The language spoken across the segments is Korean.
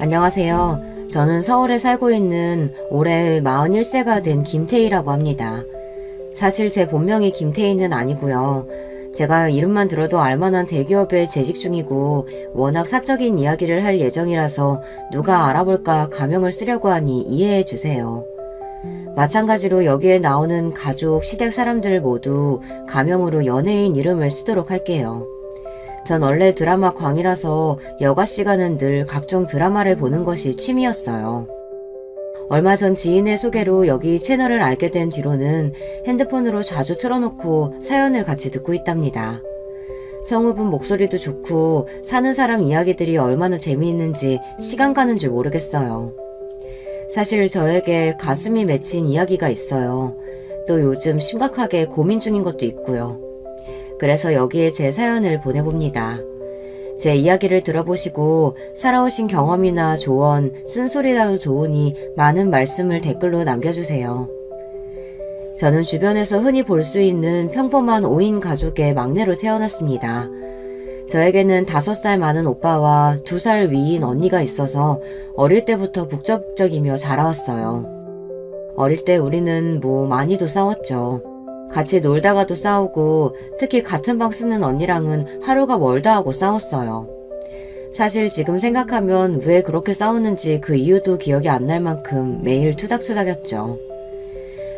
안녕하세요. 저는 서울에 살고 있는 올해 41세가 된 김태희라고 합니다. 사실 제 본명이 김태희는 아니고요. 제가 이름만 들어도 알만한 대기업에 재직 중이고 워낙 사적인 이야기를 할 예정이라서 누가 알아볼까 가명을 쓰려고 하니 이해해 주세요. 마찬가지로 여기에 나오는 가족, 시댁 사람들 모두 가명으로 연예인 이름을 쓰도록 할게요. 전 원래 드라마 광이라서 여가 시간은 늘 각종 드라마를 보는 것이 취미였어요. 얼마 전 지인의 소개로 여기 채널을 알게 된 뒤로는 핸드폰으로 자주 틀어놓고 사연을 같이 듣고 있답니다. 성우분 목소리도 좋고 사는 사람 이야기들이 얼마나 재미있는지 시간 가는 줄 모르겠어요. 사실 저에게 가슴이 맺힌 이야기가 있어요. 또 요즘 심각하게 고민 중인 것도 있고요. 그래서 여기에 제 사연을 보내봅니다. 제 이야기를 들어보시고 살아오신 경험이나 조언, 쓴소리라도 좋으니 많은 말씀을 댓글로 남겨주세요. 저는 주변에서 흔히 볼 수 있는 평범한 5인 가족의 막내로 태어났습니다. 저에게는 5살 많은 오빠와 2살 위인 언니가 있어서 어릴 때부터 북적북적이며 자라왔어요. 어릴 때 우리는 많이도 싸웠죠. 같이 놀다가도 싸우고 특히 같은 방 쓰는 언니랑은 하루가 멀다 하고 싸웠어요. 사실 지금 생각하면 왜 그렇게 싸웠는지 그 이유도 기억이 안 날 만큼 매일 투닥투닥였죠.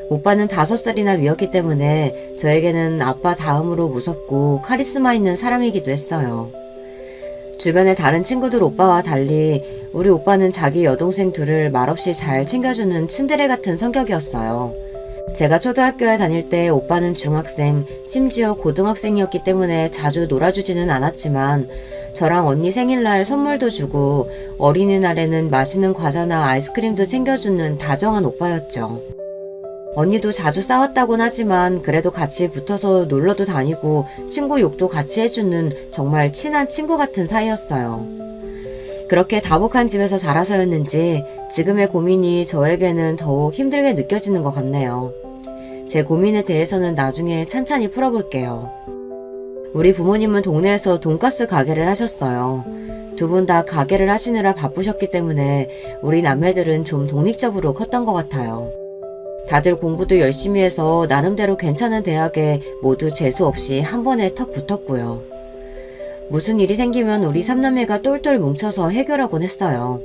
오빠는 5살이나 위였기 때문에 저에게는 아빠 다음으로 무섭고 카리스마 있는 사람이기도 했어요. 주변의 다른 친구들 오빠와 달리 우리 오빠는 자기 여동생 둘을 말없이 잘 챙겨주는 츤데레 같은 성격이었어요. 제가 초등학교에 다닐 때 오빠는 중학생, 심지어 고등학생이었기 때문에 자주 놀아주지는 않았지만 저랑 언니 생일날 선물도 주고 어린이날에는 맛있는 과자나 아이스크림도 챙겨주는 다정한 오빠였죠. 언니도 자주 싸웠다곤 하지만 그래도 같이 붙어서 놀러도 다니고 친구 욕도 같이 해주는 정말 친한 친구 같은 사이였어요. 그렇게 다복한 집에서 자라서였는지 지금의 고민이 저에게는 더욱 힘들게 느껴지는 것 같네요. 제 고민에 대해서는 나중에 찬찬히 풀어볼게요. 우리 부모님은 동네에서 돈가스 가게를 하셨어요. 두 분 다 가게를 하시느라 바쁘셨기 때문에 우리 남매들은 좀 독립적으로 컸던 것 같아요. 다들 공부도 열심히 해서 나름대로 괜찮은 대학에 모두 재수 없이 한 번에 턱 붙었고요. 무슨 일이 생기면 우리 3남매가 똘똘 뭉쳐서 해결하곤 했어요.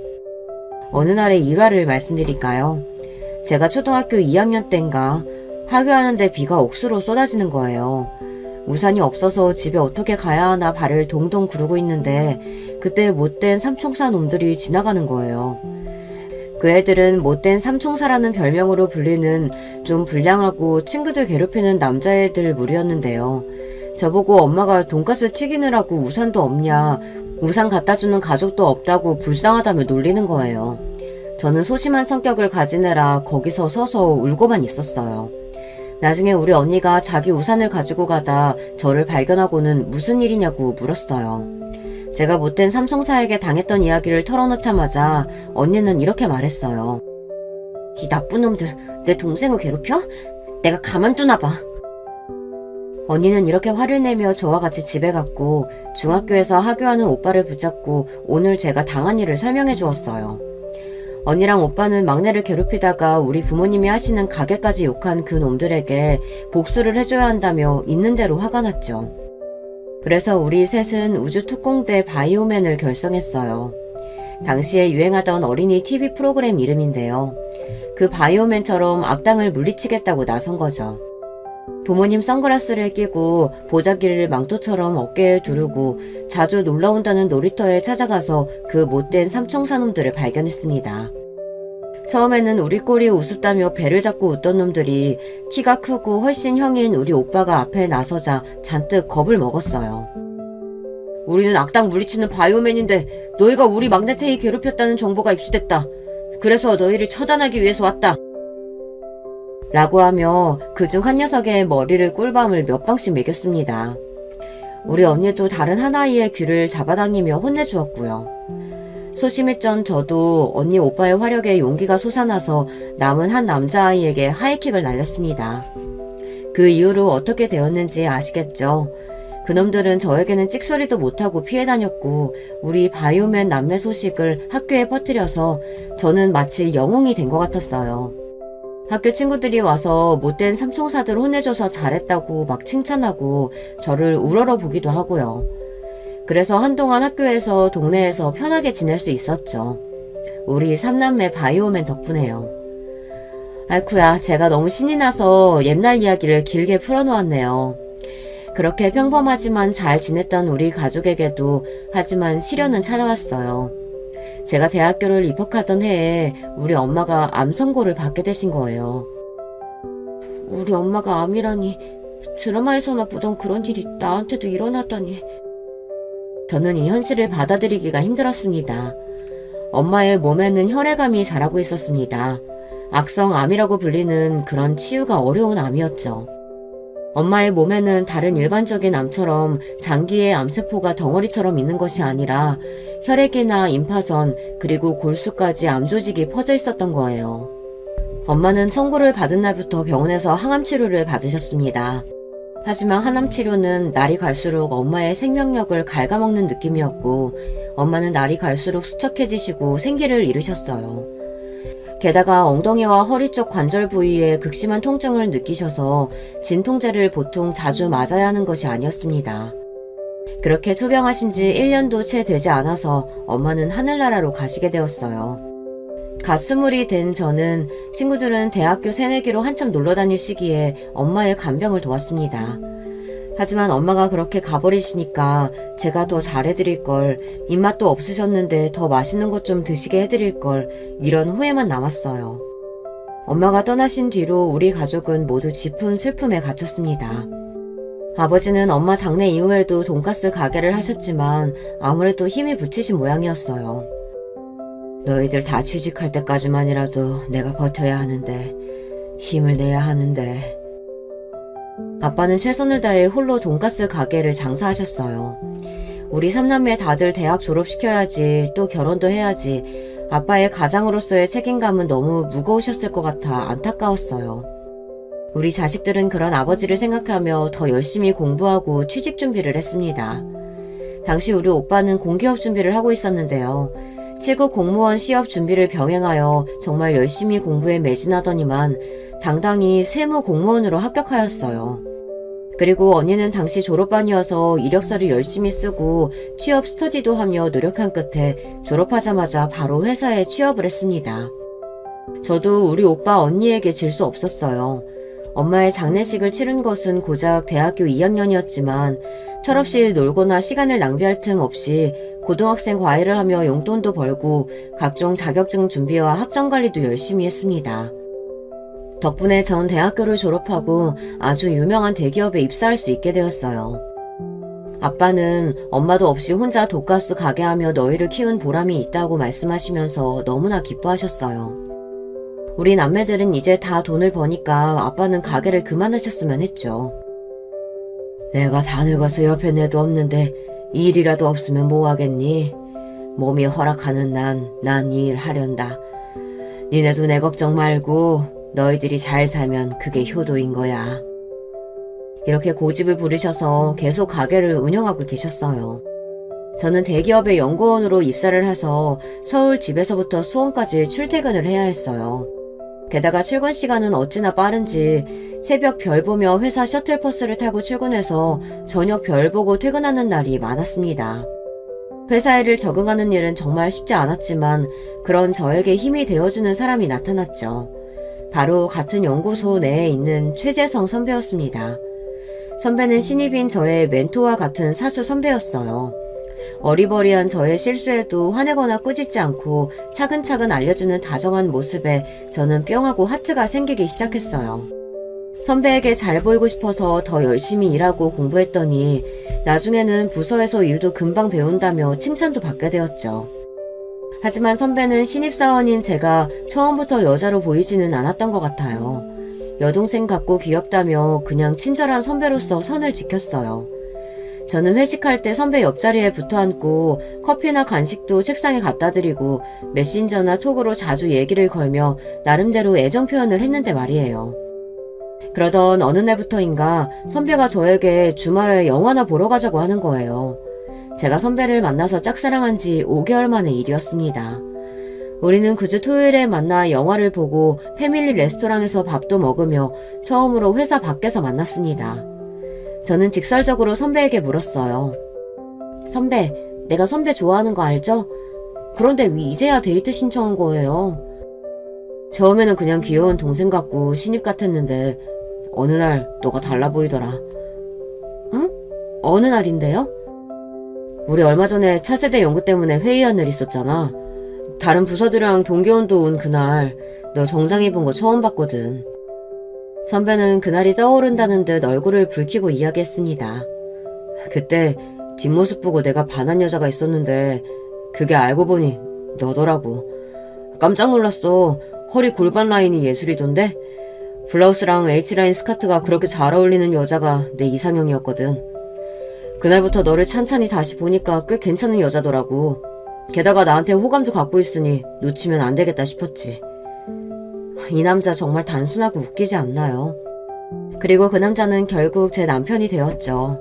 어느 날의 일화를 말씀드릴까요? 제가 초등학교 2학년 땐가 하교하는데 비가 억수로 쏟아지는 거예요. 우산이 없어서 집에 어떻게 가야 하나 발을 동동 구르고 있는데 그때 못된 삼총사 놈들이 지나가는 거예요. 그 애들은 못된 삼총사라는 별명으로 불리는 좀 불량하고 친구들 괴롭히는 남자애들 무리였는데요. 저보고 엄마가 돈가스 튀기느라고 우산도 없냐, 우산 갖다주는 가족도 없다고 불쌍하다며 놀리는 거예요. 저는 소심한 성격을 가진 애라 거기서 서서 울고만 있었어요. 나중에 우리 언니가 자기 우산을 가지고 가다 저를 발견하고는 무슨 일이냐고 물었어요. 제가 못된 삼총사에게 당했던 이야기를 털어놓자마자 언니는 이렇게 말했어요. 이 나쁜 놈들, 내 동생을 괴롭혀? 내가 가만두나 봐. 언니는 이렇게 화를 내며 저와 같이 집에 갔고 중학교에서 하교하는 오빠를 붙잡고 오늘 제가 당한 일을 설명해 주었어요. 언니랑 오빠는 막내를 괴롭히다가 우리 부모님이 하시는 가게까지 욕한 그 놈들에게 복수를 해줘야 한다며 있는 대로 화가 났죠. 그래서 우리 셋은 우주특공대 바이오맨을 결성했어요. 당시에 유행하던 어린이 TV 프로그램 이름인데요. 그 바이오맨처럼 악당을 물리치겠다고 나선 거죠. 부모님 선글라스를 끼고 보자기를 망토처럼 어깨에 두르고 자주 놀러온다는 놀이터에 찾아가서 그 못된 삼총사놈들을 발견했습니다. 처음에는 우리 꼴이 우습다며 배를 잡고 웃던 놈들이 키가 크고 훨씬 형인 우리 오빠가 앞에 나서자 잔뜩 겁을 먹었어요. 우리는 악당 물리치는 바이오맨인데 너희가 우리 막내 태희 괴롭혔다는 정보가 입수됐다. 그래서 너희를 처단하기 위해서 왔다. 라고 하며 그중 한 녀석의 머리를 꿀밤을 몇 방씩 매겼습니다. 우리 언니도 다른 한 아이의 귀를 잡아당기며 혼내주었고요. 소심했던 저도 언니 오빠의 화력에 용기가 솟아나서 남은 한 남자아이에게 하이킥을 날렸습니다. 그 이후로 어떻게 되었는지 아시겠죠? 그놈들은 저에게는 찍소리도 못하고 피해 다녔고 우리 바이오맨 남매 소식을 학교에 퍼뜨려서 저는 마치 영웅이 된 것 같았어요. 학교 친구들이 와서 못된 삼총사들 혼내줘서 잘했다고 막 칭찬하고 저를 우러러 보기도 하고요. 그래서 한동안 학교에서 동네에서 편하게 지낼 수 있었죠. 우리 삼남매 바이오맨 덕분에요. 아이쿠야, 제가 너무 신이 나서 옛날 이야기를 길게 풀어놓았네요. 그렇게 평범하지만 잘 지냈던 우리 가족에게도 하지만 시련은 찾아왔어요. 제가 대학교를 입학하던 해에 우리 엄마가 암 선고를 받게 되신 거예요. 우리 엄마가 암이라니, 드라마에서나 보던 그런 일이 나한테도 일어났다니. 저는 이 현실을 받아들이기가 힘들었습니다. 엄마의 몸에는 혈액암이 자라고 있었습니다. 악성암이라고 불리는 그런 치유가 어려운 암이었죠. 엄마의 몸에는 다른 일반적인 암처럼 장기의 암세포가 덩어리처럼 있는 것이 아니라 혈액이나 임파선 그리고 골수까지 암조직이 퍼져 있었던 거예요. 엄마는 선고를 받은 날부터 병원에서 항암치료를 받으셨습니다. 하지만 항암치료는 날이 갈수록 엄마의 생명력을 갉아먹는 느낌이었고 엄마는 날이 갈수록 수척해지시고 생기를 잃으셨어요. 게다가 엉덩이와 허리 쪽 관절 부위에 극심한 통증을 느끼셔서 진통제를 보통 자주 맞아야 하는 것이 아니었습니다. 그렇게 투병하신 지 1년도 채 되지 않아서 엄마는 하늘나라로 가시게 되었어요. 갓 20이 된 저는 친구들은 대학교 새내기로 한참 놀러 다닐 시기에 엄마의 간병을 도왔습니다. 하지만 엄마가 그렇게 가버리시니까 제가 더 잘해드릴 걸, 입맛도 없으셨는데 더 맛있는 것 좀 드시게 해드릴 걸, 이런 후회만 남았어요. 엄마가 떠나신 뒤로 우리 가족은 모두 짚은 슬픔에 갇혔습니다. 아버지는 엄마 장례 이후에도 돈가스 가게를 하셨지만 아무래도 힘이 붙이신 모양이었어요. 너희들 다 취직할 때까지만이라도 내가 버텨야 하는데, 힘을 내야 하는데. 아빠는 최선을 다해 홀로 돈가스 가게를 장사하셨어요. 우리 삼남매 다들 대학 졸업시켜야지, 또 결혼도 해야지. 아빠의 가장으로서의 책임감은 너무 무거우셨을 것 같아 안타까웠어요. 우리 자식들은 그런 아버지를 생각하며 더 열심히 공부하고 취직 준비를 했습니다. 당시 우리 오빠는 공기업 준비를 하고 있었는데요. 7급 공무원 시업 준비를 병행하여 정말 열심히 공부에 매진하더니만 당당히 세무 공무원으로 합격하였어요. 그리고 언니는 당시 졸업반이어서 이력서를 열심히 쓰고 취업 스터디도 하며 노력한 끝에 졸업하자마자 바로 회사에 취업을 했습니다. 저도 우리 오빠 언니에게 질 수 없었어요. 엄마의 장례식을 치른 것은 고작 대학교 2학년이었지만 철없이 놀거나 시간을 낭비할 틈 없이 고등학생 과외를 하며 용돈도 벌고 각종 자격증 준비와 학점 관리도 열심히 했습니다. 덕분에 전 대학교를 졸업하고 아주 유명한 대기업에 입사할 수 있게 되었어요. 아빠는 엄마도 없이 혼자 돈가스 가게 하며 너희를 키운 보람이 있다고 말씀하시면서 너무나 기뻐하셨어요. 우리 남매들은 이제 다 돈을 버니까 아빠는 가게를 그만하셨으면 했죠. 내가 다 늙어서 옆에 내도 없는데 일이라도 없으면 뭐하겠니? 몸이 허락하는 난 이 일 하련다. 니네도 내 걱정 말고 너희들이 잘 살면 그게 효도인 거야. 이렇게 고집을 부리셔서 계속 가게를 운영하고 계셨어요. 저는 대기업의 연구원으로 입사를 해서 서울 집에서부터 수원까지 출퇴근을 해야 했어요. 게다가 출근 시간은 어찌나 빠른지 새벽 별 보며 회사 셔틀버스를 타고 출근해서 저녁 별 보고 퇴근하는 날이 많았습니다. 회사 일을 적응하는 일은 정말 쉽지 않았지만 그런 저에게 힘이 되어주는 사람이 나타났죠. 바로 같은 연구소 내에 있는 최재성 선배였습니다. 선배는 신입인 저의 멘토와 같은 사수 선배였어요. 어리버리한 저의 실수에도 화내거나 꾸짖지 않고 차근차근 알려주는 다정한 모습에 저는 뿅하고 하트가 생기기 시작했어요. 선배에게 잘 보이고 싶어서 더 열심히 일하고 공부했더니 나중에는 부서에서 일도 금방 배운다며 칭찬도 받게 되었죠. 하지만 선배는 신입사원인 제가 처음부터 여자로 보이지는 않았던 것 같아요. 여동생 같고 귀엽다며 그냥 친절한 선배로서 선을 지켰어요. 저는 회식할 때 선배 옆자리에 붙어앉고 커피나 간식도 책상에 갖다 드리고 메신저나 톡으로 자주 얘기를 걸며 나름대로 애정 표현을 했는데 말이에요. 그러던 어느 날부터인가 선배가 저에게 주말에 영화나 보러 가자고 하는 거예요. 제가 선배를 만나서 짝사랑한 지 5개월 만의 일이었습니다. 우리는 그 주 토요일에 만나 영화를 보고 패밀리 레스토랑에서 밥도 먹으며 처음으로 회사 밖에서 만났습니다. 저는 직설적으로 선배에게 물었어요. 선배, 내가 선배 좋아하는 거 알죠? 그런데 왜 이제야 데이트 신청한 거예요? 처음에는 그냥 귀여운 동생 같고 신입 같았는데 어느 날 너가 달라 보이더라. 응? 어느 날인데요? 우리 얼마 전에 차세대 연구 때문에 회의한 일 있었잖아. 다른 부서들이랑 동기원도 온 그날 너 정장 입은 거 처음 봤거든. 선배는 그날이 떠오른다는 듯 얼굴을 붉히고 이야기했습니다. 그때 뒷모습 보고 내가 반한 여자가 있었는데 그게 알고 보니 너더라고. 깜짝 놀랐어. 허리 골반 라인이 예술이던데? 블라우스랑 H라인 스커트가 그렇게 잘 어울리는 여자가 내 이상형이었거든. 그날부터 너를 찬찬히 다시 보니까 꽤 괜찮은 여자더라고. 게다가 나한테 호감도 갖고 있으니 놓치면 안 되겠다 싶었지. 이 남자 정말 단순하고 웃기지 않나요? 그리고 그 남자는 결국 제 남편이 되었죠.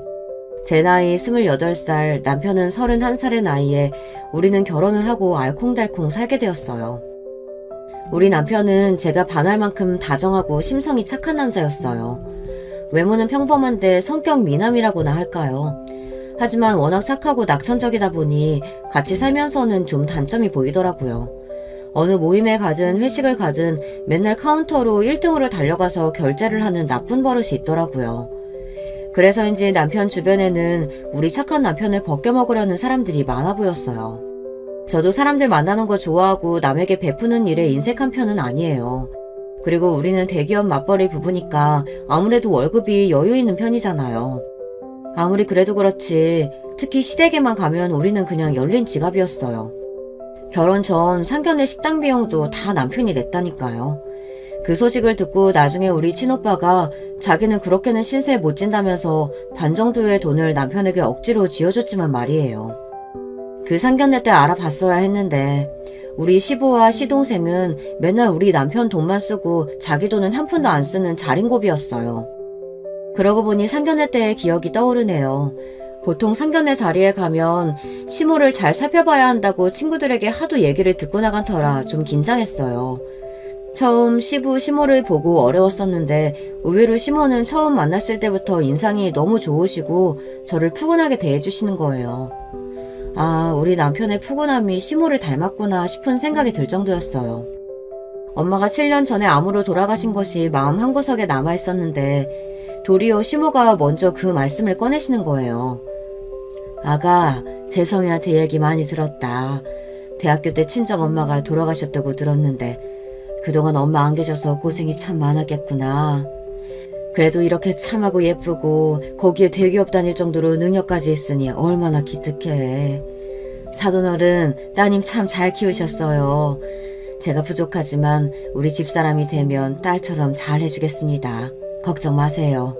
제 나이 28살, 남편은 31살의 나이에 우리는 결혼을 하고 알콩달콩 살게 되었어요. 우리 남편은 제가 반할 만큼 다정하고 심성이 착한 남자였어요. 외모는 평범한데 성격 미남이라고나 할까요? 하지만 워낙 착하고 낙천적이다 보니 같이 살면서는 좀 단점이 보이더라고요. 어느 모임에 가든 회식을 가든 맨날 카운터로 1등으로 달려가서 결제를 하는 나쁜 버릇이 있더라고요. 그래서인지 남편 주변에는 우리 착한 남편을 벗겨먹으려는 사람들이 많아 보였어요. 저도 사람들 만나는 거 좋아하고 남에게 베푸는 일에 인색한 편은 아니에요. 그리고 우리는 대기업 맞벌이 부부니까 아무래도 월급이 여유 있는 편이잖아요. 아무리 그래도 그렇지 특히 시댁에만 가면 우리는 그냥 열린 지갑이었어요. 결혼 전 상견례 식당 비용도 다 남편이 냈다니까요. 그 소식을 듣고 나중에 우리 친오빠가 자기는 그렇게는 신세 못 진다면서 반 정도의 돈을 남편에게 억지로 쥐어줬지만 말이에요. 그 상견례 때 알아봤어야 했는데 우리 시부와 시동생은 맨날 우리 남편 돈만 쓰고 자기 돈은 한 푼도 안 쓰는 자린고비였어요. 그러고 보니 상견례 때의 기억이 떠오르네요. 보통 상견례 자리에 가면 시모를 잘 살펴봐야 한다고 친구들에게 하도 얘기를 듣고 나간 터라 좀 긴장했어요. 처음 시부 시모를 보고 어려웠었는데 의외로 시모는 처음 만났을 때부터 인상이 너무 좋으시고 저를 푸근하게 대해주시는 거예요. 아, 우리 남편의 푸근함이 시모를 닮았구나 싶은 생각이 들 정도였어요. 엄마가 7년 전에 암으로 돌아가신 것이 마음 한구석에 남아있었는데 도리어 시모가 먼저 그 말씀을 꺼내시는 거예요. 아가, 재성이한테 얘기 많이 들었다. 대학교 때 친정엄마가 돌아가셨다고 들었는데 그동안 엄마 안 계셔서 고생이 참 많았겠구나. 그래도 이렇게 참하고 예쁘고 거기에 대기업 다닐 정도로 능력까지 있으니 얼마나 기특해. 사돈어른 따님 참 잘 키우셨어요. 제가 부족하지만 우리 집사람이 되면 딸처럼 잘 해주겠습니다. 걱정 마세요.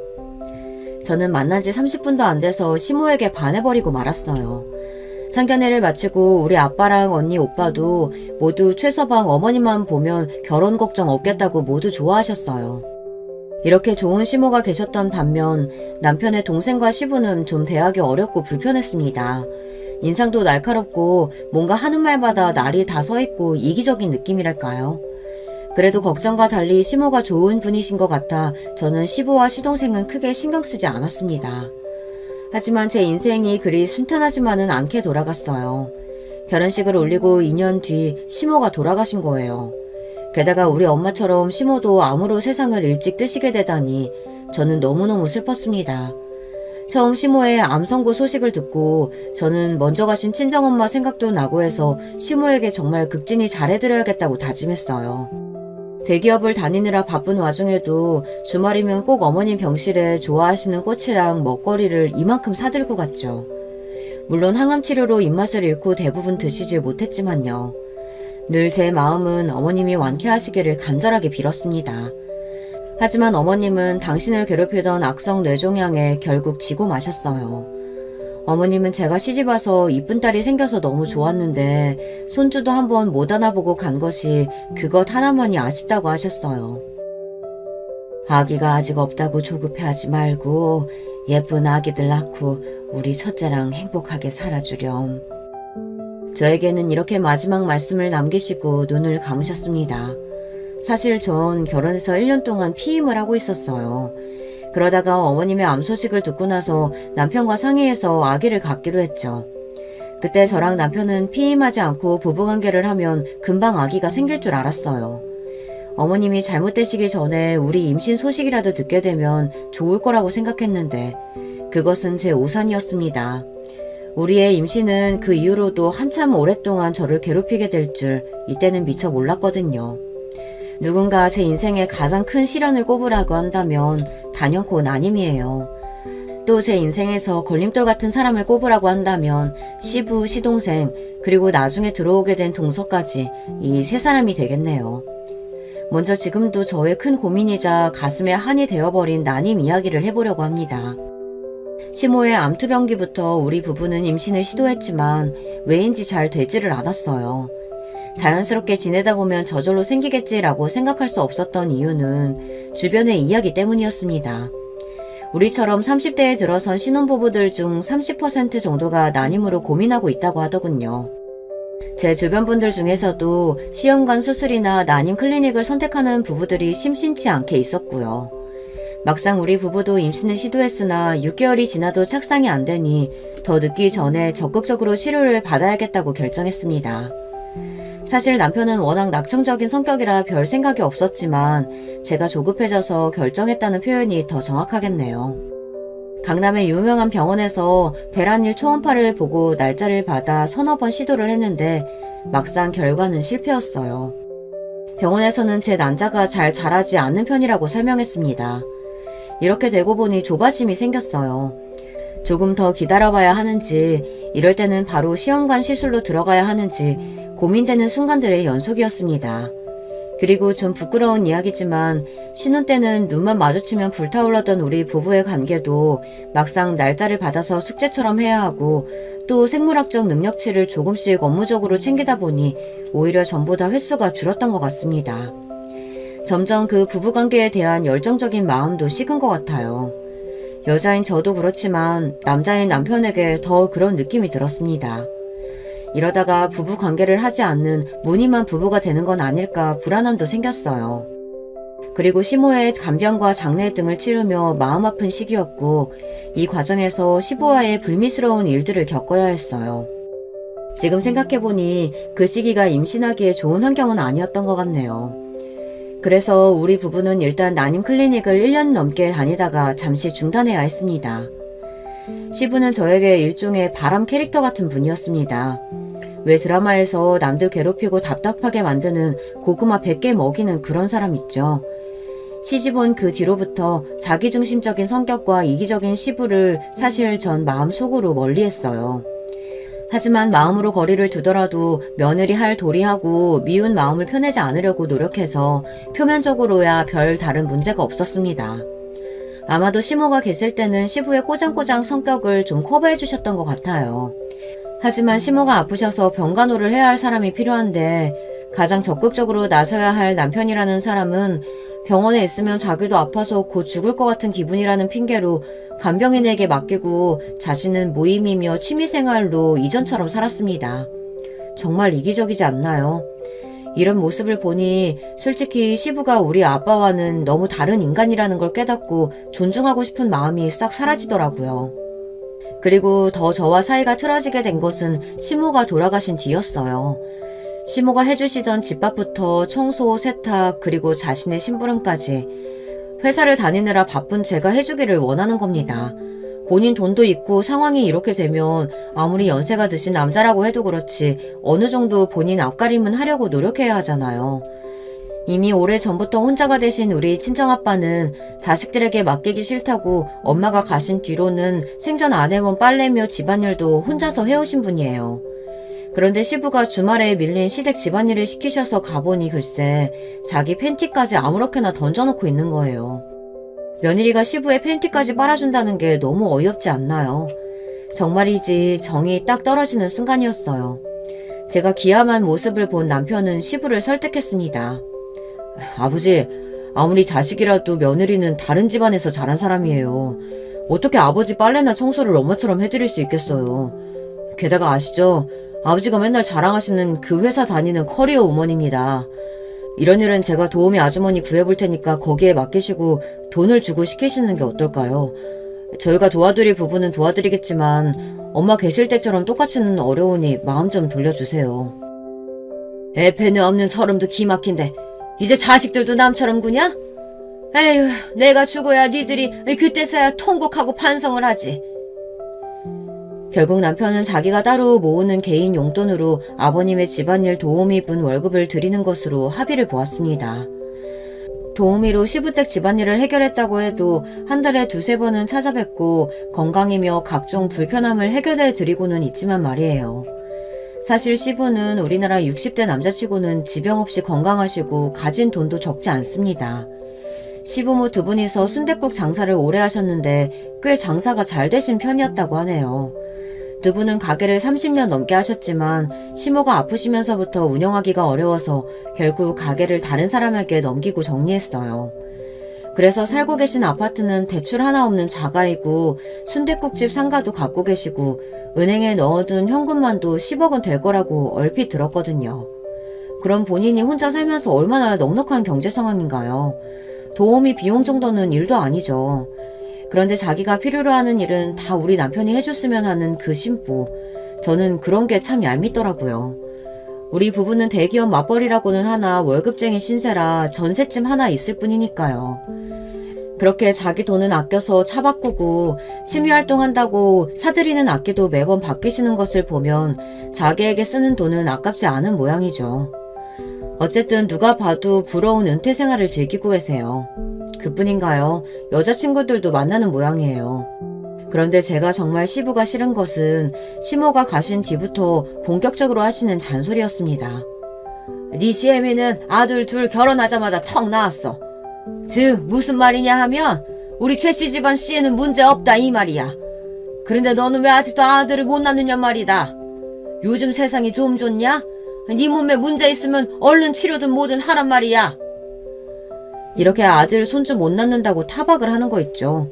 저는 만난 지 30분도 안 돼서 시모에게 반해버리고 말았어요. 상견례를 마치고 우리 아빠랑 언니 오빠도 모두 최서방 어머니만 보면 결혼 걱정 없겠다고 모두 좋아하셨어요. 이렇게 좋은 시모가 계셨던 반면 남편의 동생과 시부는 좀 대하기 어렵고 불편했습니다. 인상도 날카롭고 뭔가 하는 말마다 날이 다 서있고 이기적인 느낌이랄까요. 그래도 걱정과 달리 시모가 좋은 분이신 것 같아 저는 시부와 시동생은 크게 신경 쓰지 않았습니다. 하지만 제 인생이 그리 순탄하지만은 않게 돌아갔어요. 결혼식을 올리고 2년 뒤 시모가 돌아가신 거예요. 게다가 우리 엄마처럼 시모도 암으로 세상을 일찍 뜨시게 되다니 저는 너무너무 슬펐습니다. 처음 시모의 암 선고 소식을 듣고 저는 먼저 가신 친정엄마 생각도 나고 해서 시모에게 정말 극진히 잘해드려야겠다고 다짐했어요. 대기업을 다니느라 바쁜 와중에도 주말이면 꼭 어머님 병실에 좋아하시는 꽃이랑 먹거리를 이만큼 사들고 갔죠. 물론 항암치료로 입맛을 잃고 대부분 드시질 못했지만요. 늘 제 마음은 어머님이 완쾌하시기를 간절하게 빌었습니다. 하지만 어머님은 당신을 괴롭히던 악성 뇌종양에 결국 지고 마셨어요. 어머님은 제가 시집와서 이쁜 딸이 생겨서 너무 좋았는데 손주도 한번 못 안아보고 간 것이 그것 하나만이 아쉽다고 하셨어요. 아기가 아직 없다고 조급해하지 말고 예쁜 아기들 낳고 우리 첫째랑 행복하게 살아주렴. 저에게는 이렇게 마지막 말씀을 남기시고 눈을 감으셨습니다. 사실 전 결혼해서 1년 동안 피임을 하고 있었어요. 그러다가 어머님의 암 소식을 듣고 나서 남편과 상의해서 아기를 갖기로 했죠. 그때 저랑 남편은 피임하지 않고 부부관계를 하면 금방 아기가 생길 줄 알았어요. 어머님이 잘못되시기 전에 우리 임신 소식이라도 듣게 되면 좋을 거라고 생각했는데 그것은 제 오산이었습니다. 우리의 임신은 그 이후로도 한참 오랫동안 저를 괴롭히게 될 줄 이때는 미처 몰랐거든요. 누군가 제 인생에 가장 큰 시련을 꼽으라고 한다면 단연코 나님이에요. 또 제 인생에서 걸림돌 같은 사람을 꼽으라고 한다면 시부, 시동생, 그리고 나중에 들어오게 된 동서까지 이 세 사람이 되겠네요. 먼저 지금도 저의 큰 고민이자 가슴에 한이 되어버린 나님 이야기를 해보려고 합니다. 시모의 암투병기부터 우리 부부는 임신을 시도했지만 왜인지 잘 되지를 않았어요. 자연스럽게 지내다 보면 저절로 생기겠지라고 생각할 수 없었던 이유는 주변의 이야기 때문이었습니다. 우리처럼 30대에 들어선 신혼부부들 중 30% 정도가 난임으로 고민하고 있다고 하더군요. 제 주변 분들 중에서도 시험관 수술이나 난임 클리닉을 선택하는 부부들이 심심치 않게 있었고요. 막상 우리 부부도 임신을 시도했으나 6개월이 지나도 착상이 안 되니 더 늦기 전에 적극적으로 치료를 받아야겠다고 결정했습니다. 사실 남편은 워낙 낙천적인 성격이라 별 생각이 없었지만 제가 조급해져서 결정했다는 표현이 더 정확하겠네요. 강남의 유명한 병원에서 배란일 초음파를 보고 날짜를 받아 서너 번 시도를 했는데 막상 결과는 실패였어요. 병원에서는 제 난자가 잘 자라지 않는 편이라고 설명했습니다. 이렇게 되고 보니 조바심이 생겼어요. 조금 더 기다려봐야 하는지, 이럴 때는 바로 시험관 시술로 들어가야 하는지 고민되는 순간들의 연속이었습니다. 그리고 좀 부끄러운 이야기지만 신혼 때는 눈만 마주치면 불타올랐던 우리 부부의 관계도 막상 날짜를 받아서 숙제처럼 해야 하고 또 생물학적 능력치를 조금씩 업무적으로 챙기다 보니 오히려 전보다 횟수가 줄었던 것 같습니다. 점점 그 부부관계에 대한 열정적인 마음도 식은 것 같아요. 여자인 저도 그렇지만 남자인 남편에게 더 그런 느낌이 들었습니다. 이러다가 부부관계를 하지 않는 무늬만 부부가 되는 건 아닐까 불안함도 생겼어요. 그리고 시모의 간병과 장례 등을 치르며 마음 아픈 시기였고 이 과정에서 시부와의 불미스러운 일들을 겪어야 했어요. 지금 생각해보니 그 시기가 임신하기에 좋은 환경은 아니었던 것 같네요. 그래서 우리 부부는 일단 난임 클리닉을 1년 넘게 다니다가 잠시 중단해야 했습니다. 시부는 저에게 일종의 바람 캐릭터 같은 분이었습니다. 왜 드라마에서 남들 괴롭히고 답답하게 만드는 고구마 100개 먹이는 그런 사람 있죠. 시집 온 그 뒤로부터 자기중심적인 성격과 이기적인 시부를 사실 전 마음속으로 멀리했어요. 하지만 마음으로 거리를 두더라도 며느리 할 도리하고 미운 마음을 표내지 않으려고 노력해서 표면적으로야 별 다른 문제가 없었습니다. 아마도 시모가 계실 때는 시부의 꼬장꼬장 성격을 좀 커버해 주셨던 것 같아요. 하지만 시모가 아프셔서 병간호를 해야 할 사람이 필요한데 가장 적극적으로 나서야 할 남편이라는 사람은 병원에 있으면 자기도 아파서 곧 죽을 것 같은 기분이라는 핑계로 간병인에게 맡기고 자신은 모임이며 취미생활로 이전처럼 살았습니다. 정말 이기적이지 않나요? 이런 모습을 보니 솔직히 시부가 우리 아빠와는 너무 다른 인간이라는 걸 깨닫고 존중하고 싶은 마음이 싹 사라지더라고요. 그리고 더 저와 사이가 틀어지게 된 것은 시모가 돌아가신 뒤였어요. 시모가 해주시던 집밥부터 청소, 세탁, 그리고 자신의 심부름까지 회사를 다니느라 바쁜 제가 해주기를 원하는 겁니다. 본인 돈도 있고 상황이 이렇게 되면 아무리 연세가 드신 남자라고 해도 그렇지 어느 정도 본인 앞가림은 하려고 노력해야 하잖아요. 이미 오래전부터 혼자가 되신 우리 친정아빠는 자식들에게 맡기기 싫다고 엄마가 가신 뒤로는 생전 안 해본 빨래며 집안일도 혼자서 해오신 분이에요. 그런데 시부가 주말에 밀린 시댁 집안일을 시키셔서 가보니 글쎄 자기 팬티까지 아무렇게나 던져놓고 있는 거예요. 며느리가 시부의 팬티까지 빨아준다는 게 너무 어이없지 않나요? 정말이지 정이 딱 떨어지는 순간이었어요. 제가 기함한 모습을 본 남편은 시부를 설득했습니다. 아무리 자식이라도 며느리는 다른 집안에서 자란 사람이에요. 어떻게 아버지 빨래나 청소를 엄마처럼 해드릴 수 있겠어요. 게다가 아시죠? 아버지가 맨날 자랑하시는 그 회사 다니는 커리어 우먼입니다. 이런 일은 제가 도우미 아주머니 구해볼 테니까 거기에 맡기시고 돈을 주고 시키시는 게 어떨까요? 저희가 도와드릴 부분은 도와드리겠지만 엄마 계실 때처럼 똑같이는 어려우니 마음 좀 돌려주세요. 애패는 없는 서름도 기막힌데 이제 자식들도 남처럼 구냐? 에휴, 내가 죽어야 니들이 그때서야 통곡하고 반성을 하지. 결국 남편은 자기가 따로 모으는 개인 용돈으로 아버님의 집안일 도우미 분 월급을 드리는 것으로 합의를 보았습니다. 도우미로 시부댁 집안일을 해결했다고 해도 한 달에 2-3번은 찾아뵙고 건강이며 각종 불편함을 해결해 드리고는 있지만 말이에요. 사실 시부는 우리나라 60대 남자치고는 지병 없이 건강하시고 가진 돈도 적지 않습니다. 시부모 2분이서 순댓국 장사를 오래 하셨는데 꽤 장사가 잘 되신 편이었다고 하네요. 2분은 가게를 30년 넘게 하셨지만 시모가 아프시면서부터 운영하기가 어려워서 결국 가게를 다른 사람에게 넘기고 정리했어요. 그래서 살고 계신 아파트는 대출 하나 없는 자가이고 순댓국집 상가도 갖고 계시고 은행에 넣어둔 현금만도 10억은 될 거라고 얼핏 들었거든요. 그럼 본인이 혼자 살면서 얼마나 넉넉한 경제 상황인가요? 도우미 비용 정도는 일도 아니죠. 그런데 자기가 필요로 하는 일은 다 우리 남편이 해줬으면 하는 그 심보. 저는 그런 게 참 얄밉더라고요. 우리 부부는 대기업 맞벌이라고는 하나 월급쟁이 신세라 전셋집 하나 있을 뿐이니까요. 그렇게 자기 돈은 아껴서 차 바꾸고 취미활동한다고 사들이는 악기도 매번 바뀌시는 것을 보면 자기에게 쓰는 돈은 아깝지 않은 모양이죠. 어쨌든 누가 봐도 부러운 은퇴 생활을 즐기고 계세요. 그뿐인가요? 여자친구들도 만나는 모양이에요. 그런데 제가 정말 시부가 싫은 것은 시모가 가신 뒤부터 본격적으로 하시는 잔소리였습니다. 네 시애미는 아들 둘 결혼하자마자 턱 나왔어. 즉 무슨 말이냐 하면 우리 최씨 집안 씨에는 문제 없다 이 말이야. 그런데 너는 왜 아직도 아들을 못 낳느냐 말이다. 요즘 세상이 좀 좋냐? 네 몸에 문제 있으면 얼른 치료든 뭐든 하란 말이야. 이렇게 아들 손주 못 낳는다고 타박을 하는 거 있죠.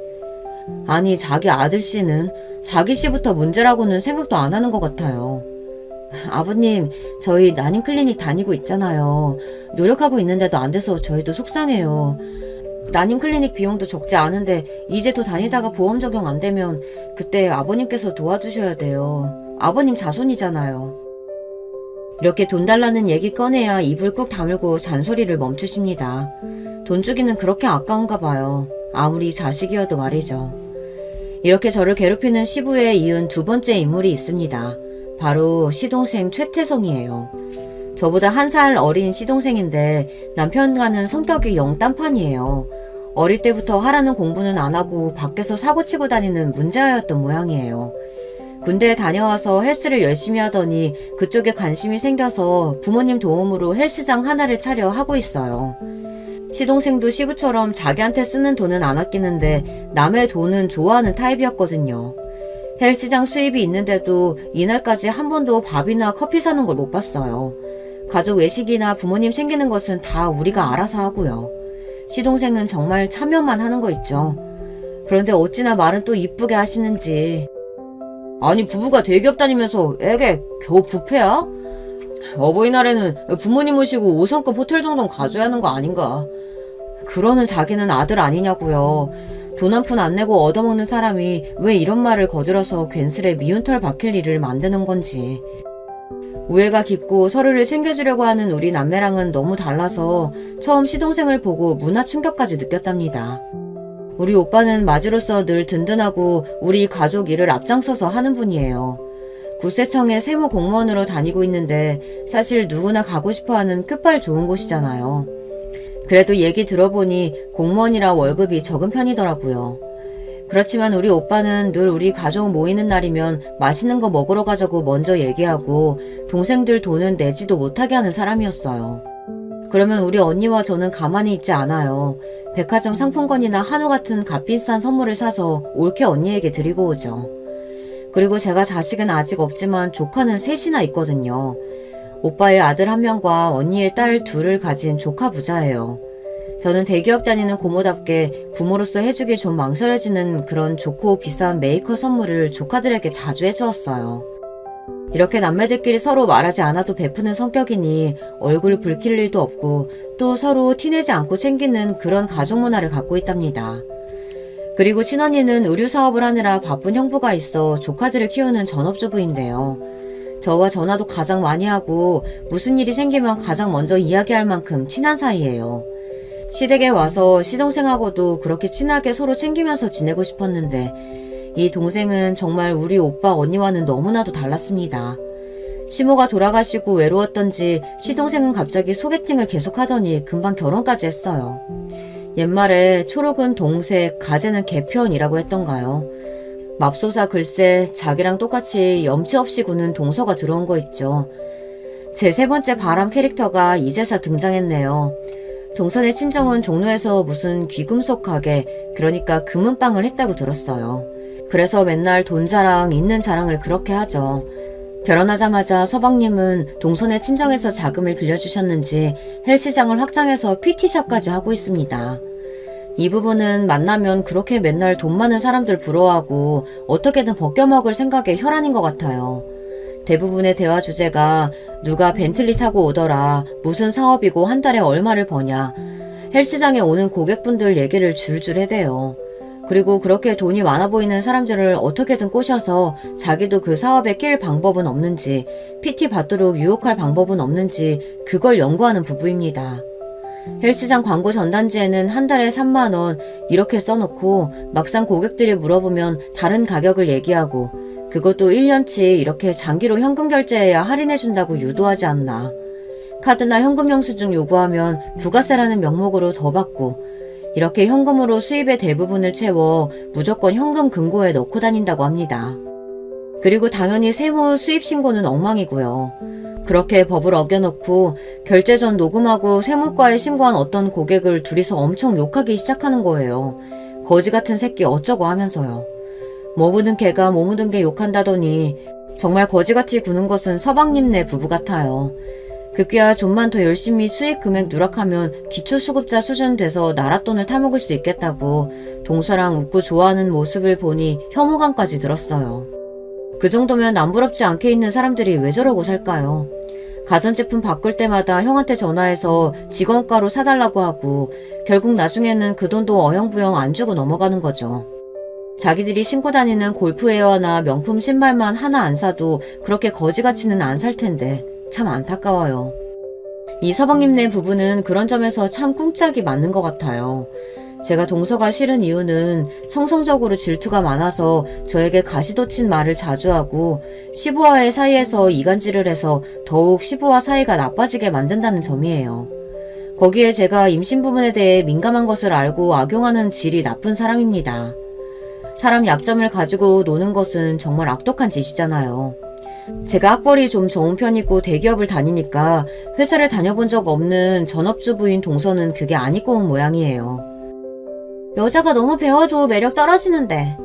아니 자기 아들 씨는 자기 씨부터 문제라고는 생각도 안 하는 것 같아요. 아버님 저희 난임 클리닉 다니고 있잖아요. 노력하고 있는데도 안 돼서 저희도 속상해요. 난임 클리닉 비용도 적지 않은데 이제 더 다니다가 보험 적용 안 되면 그때 아버님께서 도와주셔야 돼요. 아버님 자손이잖아요. 이렇게 돈 달라는 얘기 꺼내야 입을 꾹 다물고 잔소리를 멈추십니다. 돈 주기는 그렇게 아까운가 봐요. 아무리 자식이어도 말이죠. 이렇게 저를 괴롭히는 시부에 이은 2번째 인물이 있습니다. 바로 시동생 최태성이에요. 저보다 1살 어린 시동생인데 남편과는 성격이 영 딴판이에요. 어릴 때부터 하라는 공부는 안 하고 밖에서 사고치고 다니는 문제아였던 모양이에요. 군대에 다녀와서 헬스를 열심히 하더니 그쪽에 관심이 생겨서 부모님 도움으로 헬스장 하나를 차려 하고 있어요. 시동생도 시부처럼 자기한테 쓰는 돈은 안 아끼는데 남의 돈은 좋아하는 타입이었거든요. 헬스장 수입이 있는데도 이날까지 한 번도 밥이나 커피 사는 걸 못 봤어요. 가족 외식이나 부모님 챙기는 것은 다 우리가 알아서 하고요. 시동생은 정말 참여만 하는 거 있죠. 그런데 어찌나 말은 또 이쁘게 하시는지. 아니 부부가 대기업 다니면서 애게 겨우 뷔페야? 어버이날에는 부모님 모시고 5성급 호텔 정도는 가줘야 하는 거 아닌가. 그러는 자기는 아들 아니냐고요. 돈 한 푼 안 내고 얻어먹는 사람이 왜 이런 말을 거들어서 괜스레 미운 털 박힐 일을 만드는 건지. 우애가 깊고 서로를 챙겨주려고 하는 우리 남매랑은 너무 달라서 처음 시동생을 보고 문화 충격까지 느꼈답니다. 우리 오빠는 맞이로서 늘 든든하고 우리 가족 일을 앞장서서 하는 분이에요. 국세청에 세무 공무원으로 다니고 있는데 사실 누구나 가고 싶어하는 끝발 좋은 곳이잖아요. 그래도 얘기 들어보니 공무원이라 월급이 적은 편이더라고요. 그렇지만 우리 오빠는 늘 우리 가족 모이는 날이면 맛있는 거 먹으러 가자고 먼저 얘기하고 동생들 돈은 내지도 못하게 하는 사람이었어요. 그러면 우리 언니와 저는 가만히 있지 않아요. 백화점 상품권이나 한우 같은 값비싼 선물을 사서 올케 언니에게 드리고 오죠. 그리고 제가 자식은 아직 없지만 조카는 3이나 있거든요. 오빠의 아들 1명과 언니의 딸 2을 가진 조카 부자예요. 저는 대기업 다니는 고모답게 부모로서 해주기 좀 망설여지는 그런 좋고 비싼 메이커 선물을 조카들에게 자주 해주었어요. 이렇게 남매들끼리 서로 말하지 않아도 베푸는 성격이니 얼굴 붉힐 일도 없고 또 서로 티내지 않고 챙기는 그런 가족 문화를 갖고 있답니다. 그리고 친언니는 의류 사업을 하느라 바쁜 형부가 있어 조카들을 키우는 전업주부인데요. 저와 전화도 가장 많이 하고 무슨 일이 생기면 가장 먼저 이야기할 만큼 친한 사이예요. 시댁에 와서 시동생하고도 그렇게 친하게 서로 챙기면서 지내고 싶었는데 이 동생은 정말 우리 오빠 언니와는 너무나도 달랐습니다. 시모가 돌아가시고 외로웠던지 시동생은 갑자기 소개팅을 계속하더니 금방 결혼까지 했어요. 옛말에 초록은 동색, 가재는 개편이라고 했던가요. 맙소사 글쎄 자기랑 똑같이 염치 없이 구는 동서가 들어온 거 있죠. 제 세 번째 바람 캐릭터가 이제서 등장했네요. 동선의 친정은 종로에서 무슨 귀금속 가게, 그러니까 금은방을 했다고 들었어요. 그래서 맨날 돈 자랑, 있는 자랑을 그렇게 하죠. 결혼하자마자 서방님은 동선의 친정에서 자금을 빌려주셨는지 헬스장을 확장해서 PT샵까지 하고 있습니다. 이 부분은 만나면 그렇게 맨날 돈 많은 사람들 부러워하고 어떻게든 벗겨먹을 생각에 혈안인 것 같아요. 대부분의 대화 주제가 누가 벤틀리 타고 오더라, 무슨 사업이고 한 달에 얼마를 버냐, 헬스장에 오는 고객분들 얘기를 줄줄 해대요. 그리고 그렇게 돈이 많아 보이는 사람들을 어떻게든 꼬셔서 자기도 그 사업에 낄 방법은 없는지, PT 받도록 유혹할 방법은 없는지 그걸 연구하는 부부입니다. 헬스장 광고 전단지에는 한 달에 3만원 이렇게 써놓고 막상 고객들이 물어보면 다른 가격을 얘기하고 그것도 1년치 이렇게 장기로 현금 결제해야 할인해준다고 유도하지 않나. 카드나 현금 영수증 요구하면 부가세라는 명목으로 더 받고 이렇게 현금으로 수입의 대부분을 채워 무조건 현금 금고에 넣고 다닌다고 합니다. 그리고 당연히 세무 수입 신고는 엉망이고요. 그렇게 법을 어겨놓고 결제 전 녹음하고 세무과에 신고한 어떤 고객을 둘이서 엄청 욕하기 시작하는 거예요. 거지 같은 새끼 어쩌고 하면서요. 뭐 묻은 개가 뭐 묻은 개 욕한다더니 정말 거지같이 구는 것은 서방님네 부부 같아요. 급기야 좀만 더 열심히 수익 금액 누락하면 기초수급자 수준 돼서 나라 돈을 타먹을 수 있겠다고 동서랑 웃고 좋아하는 모습을 보니 혐오감까지 들었어요. 그 정도면 남부럽지 않게 있는 사람들이 왜 저러고 살까요? 가전제품 바꿀 때마다 형한테 전화해서 직원가로 사달라고 하고 결국 나중에는 그 돈도 어영부영 안 주고 넘어가는 거죠. 자기들이 신고 다니는 골프웨어나 명품 신발만 하나 안 사도 그렇게 거지같이는 안 살 텐데 참 안타까워요. 이 서방님네 부부는 그런 점에서 참 꿍짝이 맞는 것 같아요. 제가 동서가 싫은 이유는 성성적으로 질투가 많아서 저에게 가시돋친 말을 자주 하고 시부와의 사이에서 이간질을 해서 더욱 시부와 사이가 나빠지게 만든다는 점이에요. 거기에 제가 임신 부분에 대해 민감한 것을 알고 악용하는 질이 나쁜 사람입니다. 사람 약점을 가지고 노는 것은 정말 악독한 짓이잖아요. 제가 학벌이 좀 좋은 편이고 대기업을 다니니까 회사를 다녀본 적 없는 전업주부인 동서는 그게 안 입고 온 모양이에요. 여자가 너무 배워도 매력 떨어지는데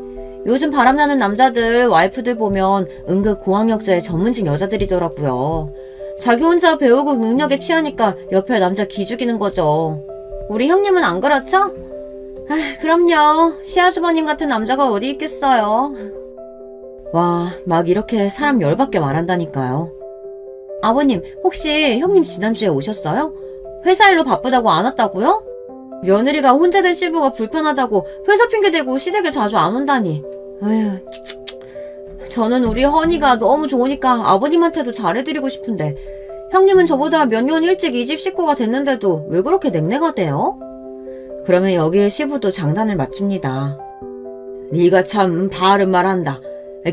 요즘 바람나는 남자들 와이프들 보면 은근 고학력자의 전문직 여자들이더라고요. 자기 혼자 배우고 능력에 취하니까 옆에 남자 기죽이는 거죠. 우리 형님은 안 그렇죠? 그럼요. 시아주버님 같은 남자가 어디 있겠어요. 와, 막 이렇게 사람 열받게 말한다니까요. 아버님, 혹시 형님 지난주에 오셨어요? 회사 일로 바쁘다고 안 왔다고요? 며느리가 혼자 된 시부가 불편하다고 회사 핑계대고 시댁에 자주 안 온다니. 에휴, 저는 우리 허니가 너무 좋으니까 아버님한테도 잘해드리고 싶은데 형님은 저보다 몇 년 일찍 이 집 식구가 됐는데도 왜 그렇게 냉랭하대요? 그러면 여기에 시부도 장단을 맞춥니다. 네가 참 바른 말 한다.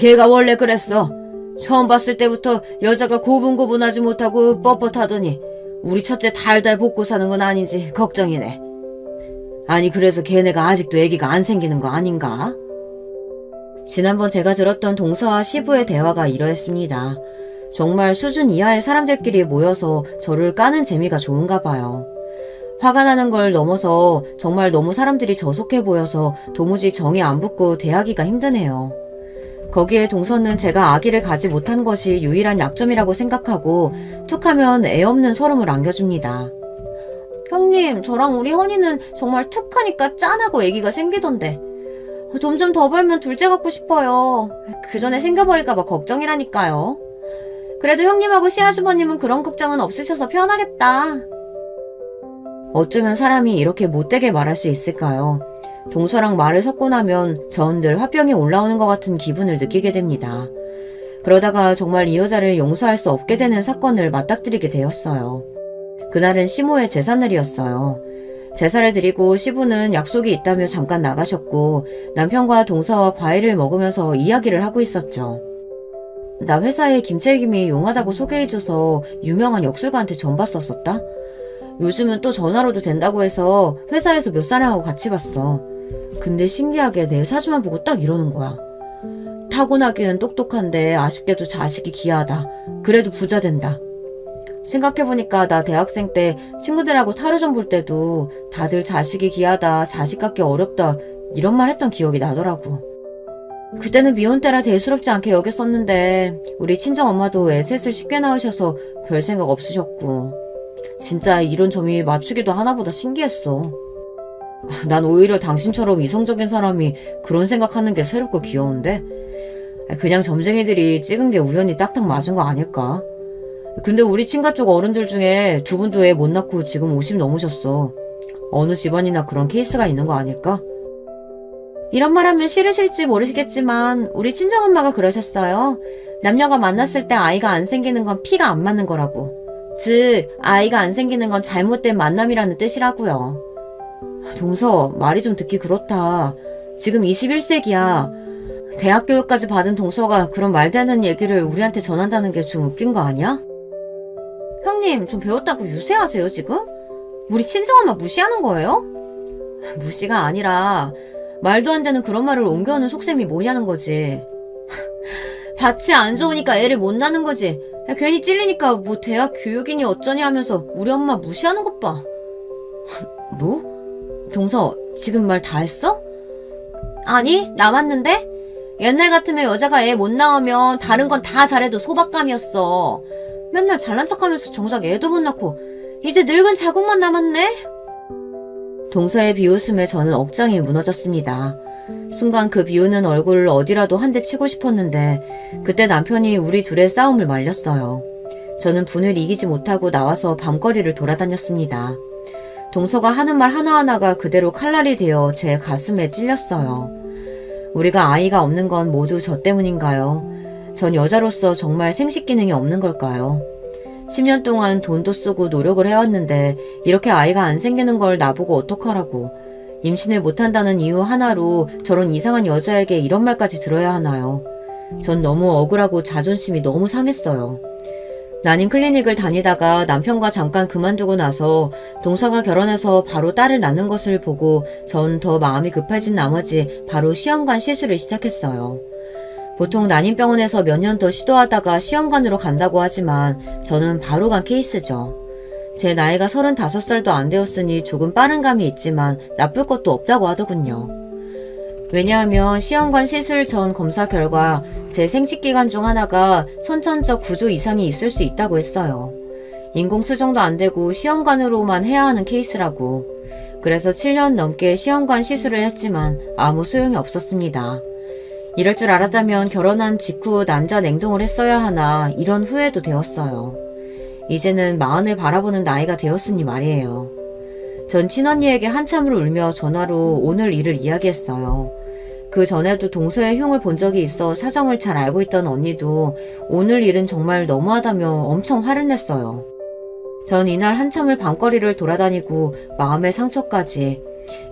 걔가 원래 그랬어. 처음 봤을 때부터 여자가 고분고분하지 못하고 뻣뻣하더니 우리 첫째 달달 볶고 사는 건 아닌지 걱정이네. 아니 그래서 걔네가 아직도 애기가 안 생기는 거 아닌가? 지난번 제가 들었던 동서와 시부의 대화가 이러했습니다. 정말 수준 이하의 사람들끼리 모여서 저를 까는 재미가 좋은가 봐요. 화가 나는 걸 넘어서 정말 너무 사람들이 저속해 보여서 도무지 정이 안 붙고 대하기가 힘드네요. 거기에 동서는 제가 아기를 가지 못한 것이 유일한 약점이라고 생각하고 툭하면 애 없는 서름을 안겨줍니다. 형님, 저랑 우리 허니는 정말 툭 하니까 짠하고 애기가 생기던데. 돈 좀 더 벌면 둘째 갖고 싶어요. 그 전에 생겨버릴까봐 걱정이라니까요. 그래도 형님하고 시아주버님은 그런 걱정은 없으셔서 편하겠다. 어쩌면 사람이 이렇게 못되게 말할 수 있을까요? 동서랑 말을 섞고 나면 전 늘 화병이 올라오는 것 같은 기분을 느끼게 됩니다. 그러다가 정말 이 여자를 용서할 수 없게 되는 사건을 맞닥뜨리게 되었어요. 그날은 시모의 제삿날이었어요. 제사를 드리고 시부는 약속이 있다며 잠깐 나가셨고 남편과 동서와 과일을 먹으면서 이야기를 하고 있었죠. 나 회사에 김책임이 용하다고 소개해줘서 유명한 역술가한테 전 봤었었다. 요즘은 또 전화로도 된다고 해서 회사에서 몇 사람하고 같이 봤어. 근데 신기하게 내 사주만 보고 딱 이러는 거야. 타고나기는 똑똑한데 아쉽게도 자식이 귀하다. 그래도 부자 된다. 생각해보니까 나 대학생 때 친구들하고 타로점 볼 때도 다들 자식이 귀하다, 자식 갖기 어렵다 이런 말 했던 기억이 나더라고. 그때는 미혼 때라 대수롭지 않게 여겼었는데 우리 친정엄마도 애 셋을 쉽게 낳으셔서 별 생각 없으셨고 진짜 이런 점이 맞추기도 하나보다 신기했어. 난 오히려 당신처럼 이성적인 사람이 그런 생각하는 게 새롭고 귀여운데 그냥 점쟁이들이 찍은 게 우연히 딱딱 맞은 거 아닐까? 근데 우리 친가 쪽 어른들 중에 두 분도 애 못 낳고 지금 50 넘으셨어. 어느 집안이나 그런 케이스가 있는 거 아닐까? 이런 말 하면 싫으실지 모르시겠지만 우리 친정엄마가 그러셨어요. 남녀가 만났을 때 아이가 안 생기는 건 피가 안 맞는 거라고. 즉 아이가 안 생기는 건 잘못된 만남이라는 뜻이라고요. 동서, 말이 좀 듣기 그렇다. 지금 21세기야. 대학 교육까지 받은 동서가 그런 말되는 얘기를 우리한테 전한다는 게 좀 웃긴 거 아니야? 형님, 좀 배웠다고 유세하세요 지금? 우리 친정엄마 무시하는 거예요? 무시가 아니라 말도 안 되는 그런 말을 옮겨오는 속셈이 뭐냐는 거지. 밭이 안 좋으니까 애를 못 낳는 거지. 괜히 찔리니까 뭐 대학 교육이니 어쩌냐 하면서 우리 엄마 무시하는 것 봐. 뭐? 동서, 지금 말 다 했어? 아니, 남았는데? 옛날 같으면 여자가 애 못 낳으면 다른 건 다 잘해도 소박감이었어. 맨날 잘난 척하면서 정작 애도 못 낳고 이제 늙은 자국만 남았네? 동서의 비웃음에 저는 억장이 무너졌습니다. 순간 그 비우는 얼굴을 어디라도 한 대 치고 싶었는데 그때 남편이 우리 둘의 싸움을 말렸어요. 저는 분을 이기지 못하고 나와서 밤거리를 돌아다녔습니다. 동서가 하는 말 하나하나가 그대로 칼날이 되어 제 가슴에 찔렸어요. 우리가 아이가 없는 건 모두 저 때문인가요? 전 여자로서 정말 생식 기능이 없는 걸까요? 10년 동안 돈도 쓰고 노력을 해왔는데 이렇게 아이가 안 생기는 걸 나보고 어떡하라고. 임신을 못한다는 이유 하나로 저런 이상한 여자에게 이런 말까지 들어야 하나요? 전 너무 억울하고 자존심이 너무 상했어요. 난임 클리닉을 다니다가 남편과 잠깐 그만두고 나서 동서가 결혼해서 바로 딸을 낳는 것을 보고 전 더 마음이 급해진 나머지 바로 시험관 시술을 시작했어요. 보통 난임병원에서 몇 년 더 시도하다가 시험관으로 간다고 하지만 저는 바로 간 케이스죠. 제 나이가 35살도 안 되었으니 조금 빠른 감이 있지만 나쁠 것도 없다고 하더군요. 왜냐하면 시험관 시술 전 검사 결과 제 생식기관 중 하나가 선천적 구조 이상이 있을 수 있다고 했어요. 인공수정도 안 되고 시험관으로만 해야 하는 케이스라고. 그래서 7년 넘게 시험관 시술을 했지만 아무 소용이 없었습니다. 이럴 줄 알았다면 결혼한 직후 난자 냉동을 했어야 하나 이런 후회도 되었어요. 이제는 마흔을 바라보는 나이가 되었으니 말이에요. 전 친언니에게 한참을 울며 전화로 오늘 일을 이야기했어요. 그 전에도 동서의 흉을 본 적이 있어 사정을 잘 알고 있던 언니도 오늘 일은 정말 너무하다며 엄청 화를 냈어요. 전 이날 한참을 밤거리를 돌아다니고 마음의 상처까지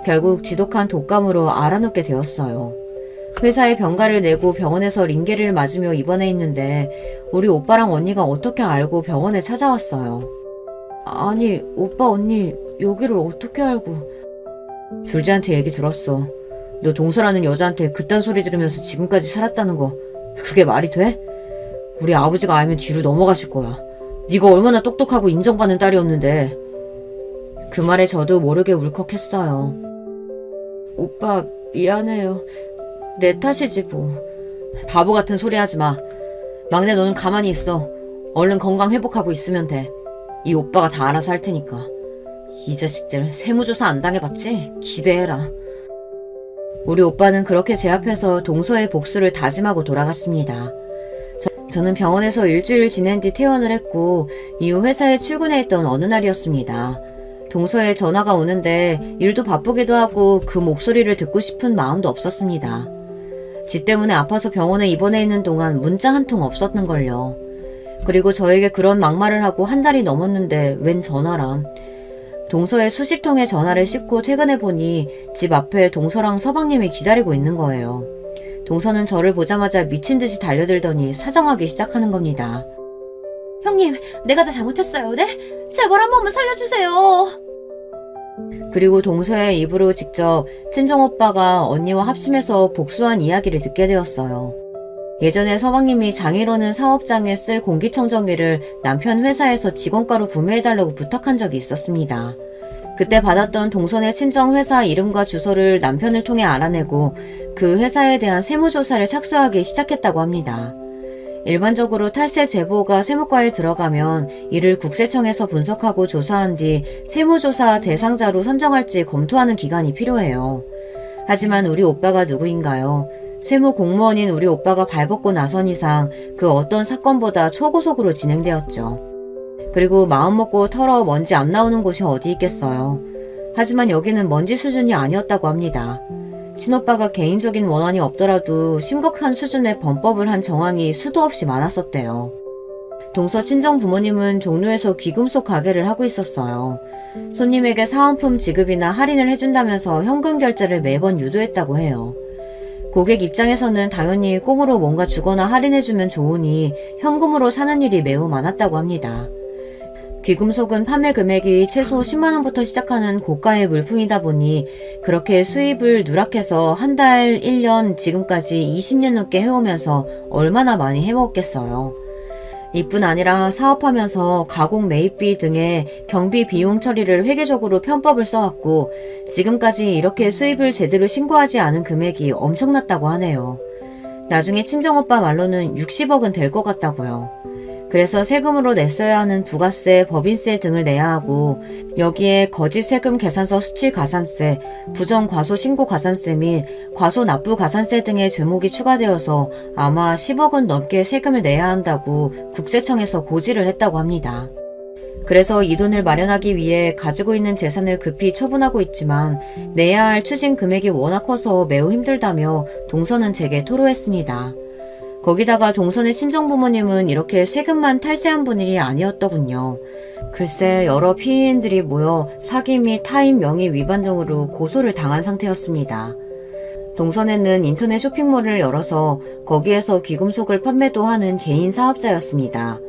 결국 지독한 독감으로 알아눕게 되었어요. 회사에 병가를 내고 병원에서 링게를 맞으며 입원해 있는데 우리 오빠랑 언니가 어떻게 알고 병원에 찾아왔어요. 아니, 오빠 언니 여기를 어떻게 알고. 줄지한테 얘기 들었어. 너 동서라는 여자한테 그딴 소리 들으면서 지금까지 살았다는 거 그게 말이 돼? 우리 아버지가 알면 뒤로 넘어가실 거야. 네가 얼마나 똑똑하고 인정받는 딸이었는데. 그 말에 저도 모르게 울컥했어요. 오빠 미안해요. 내 탓이지 뭐. 바보 같은 소리 하지 마. 막내 너는 가만히 있어. 얼른 건강 회복하고 있으면 돼. 이 오빠가 다 알아서 할 테니까. 이 자식들 세무조사 안 당해봤지? 기대해라. 우리 오빠는 그렇게 제 앞에서 동서의 복수를 다짐하고 돌아갔습니다. 저는 병원에서 일주일 지낸 뒤 퇴원을 했고 이후 회사에 출근해 있던 어느 날이었습니다. 동서의 전화가 오는데 일도 바쁘기도 하고 그 목소리를 듣고 싶은 마음도 없었습니다. 지 때문에 아파서 병원에 입원해 있는 동안 문자 한 통 없었는걸요. 그리고 저에게 그런 막말을 하고 한 달이 넘었는데 웬 전화람. 동서의 수십 통의 전화를 씹고 퇴근해보니 집 앞에 동서랑 서방님이 기다리고 있는 거예요. 동서는 저를 보자마자 미친 듯이 달려들더니 사정하기 시작하는 겁니다. 형님, 내가 다 잘못했어요. 네? 제발 한 번만 살려주세요. 그리고 동서의 입으로 직접 친정오빠가 언니와 합심해서 복수한 이야기를 듣게 되었어요. 예전에 서방님이 장인어른 사업장에 쓸 공기청정기를 남편 회사에서 직원가로 구매해달라고 부탁한 적이 있었습니다. 그때 받았던 동선의 친정회사 이름과 주소를 남편을 통해 알아내고 그 회사에 대한 세무조사를 착수하기 시작했다고 합니다. 일반적으로 탈세 제보가 세무과에 들어가면 이를 국세청에서 분석하고 조사한 뒤 세무조사 대상자로 선정할지 검토하는 기간이 필요해요. 하지만 우리 오빠가 누구인가요? 세무 공무원인 우리 오빠가 발벗고 나선 이상 그 어떤 사건보다 초고속으로 진행되었죠. 그리고 마음먹고 털어 먼지 안 나오는 곳이 어디 있겠어요. 하지만 여기는 먼지 수준이 아니었다고 합니다. 친오빠가 개인적인 원한이 없더라도 심각한 수준의 범법을 한 정황이 수도 없이 많았었대요. 동서 친정 부모님은 종로에서 귀금속 가게를 하고 있었어요. 손님에게 사은품 지급이나 할인을 해준다면서 현금 결제를 매번 유도했다고 해요. 고객 입장에서는 당연히 꽁으로 뭔가 주거나 할인해주면 좋으니 현금으로 사는 일이 매우 많았다고 합니다. 귀금속은 판매 금액이 최소 10만원부터 시작하는 고가의 물품이다 보니 그렇게 수입을 누락해서 한 달, 1년, 지금까지 20년 넘게 해오면서 얼마나 많이 해먹었겠어요. 이뿐 아니라 사업하면서 가공 매입비 등의 경비 비용 처리를 회계적으로 편법을 써왔고 지금까지 이렇게 수입을 제대로 신고하지 않은 금액이 엄청났다고 하네요. 나중에 친정오빠 말로는 60억은 될 것 같다고요. 그래서 세금으로 냈어야 하는 부가세, 법인세 등을 내야 하고 여기에 거짓 세금 계산서 수취 가산세, 부정 과소 신고 가산세 및 과소 납부 가산세 등의 제목이 추가되어서 아마 10억은 넘게 세금을 내야 한다고 국세청에서 고지를 했다고 합니다. 그래서 이 돈을 마련하기 위해 가지고 있는 재산을 급히 처분하고 있지만 내야 할 추징 금액이 워낙 커서 매우 힘들다며 동서는 제게 토로했습니다. 거기다가 동선의 친정부모님은 이렇게 세금만 탈세한 분이 아니었더군요. 글쎄 여러 피해인들이 모여 사기 및 타인 명의 위반 등으로 고소를 당한 상태였습니다. 동선에는 인터넷 쇼핑몰을 열어서 거기에서 귀금속을 판매도 하는 개인 사업자였습니다.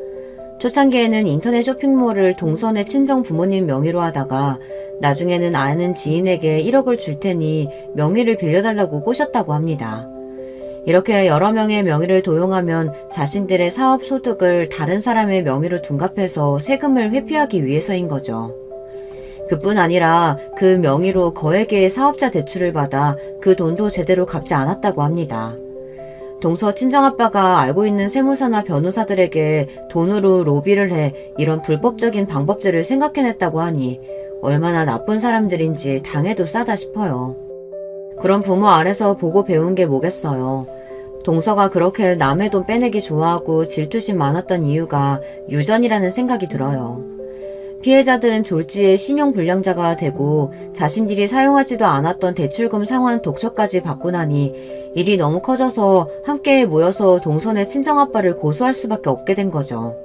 초창기에는 인터넷 쇼핑몰을 동선의 친정 부모님 명의로 하다가 나중에는 아는 지인에게 1억을 줄 테니 명의를 빌려달라고 꼬셨다고 합니다. 이렇게 여러 명의 명의를 도용하면 자신들의 사업 소득을 다른 사람의 명의로 둔갑해서 세금을 회피하기 위해서인 거죠. 그뿐 아니라 그 명의로 거액의 사업자 대출을 받아 그 돈도 제대로 갚지 않았다고 합니다. 동서 친정아빠가 알고 있는 세무사나 변호사들에게 돈으로 로비를 해 이런 불법적인 방법들을 생각해냈다고 하니 얼마나 나쁜 사람들인지 당해도 싸다 싶어요. 그런 부모 아래서 보고 배운 게 뭐겠어요. 동서가 그렇게 남의 돈 빼내기 좋아하고 질투심 많았던 이유가 유전이라는 생각이 들어요. 피해자들은 졸지에 신용불량자가 되고 자신들이 사용하지도 않았던 대출금 상환 독처까지 받고 나니 일이 너무 커져서 함께 모여서 동선의 친정아빠를 고소할 수밖에 없게 된 거죠.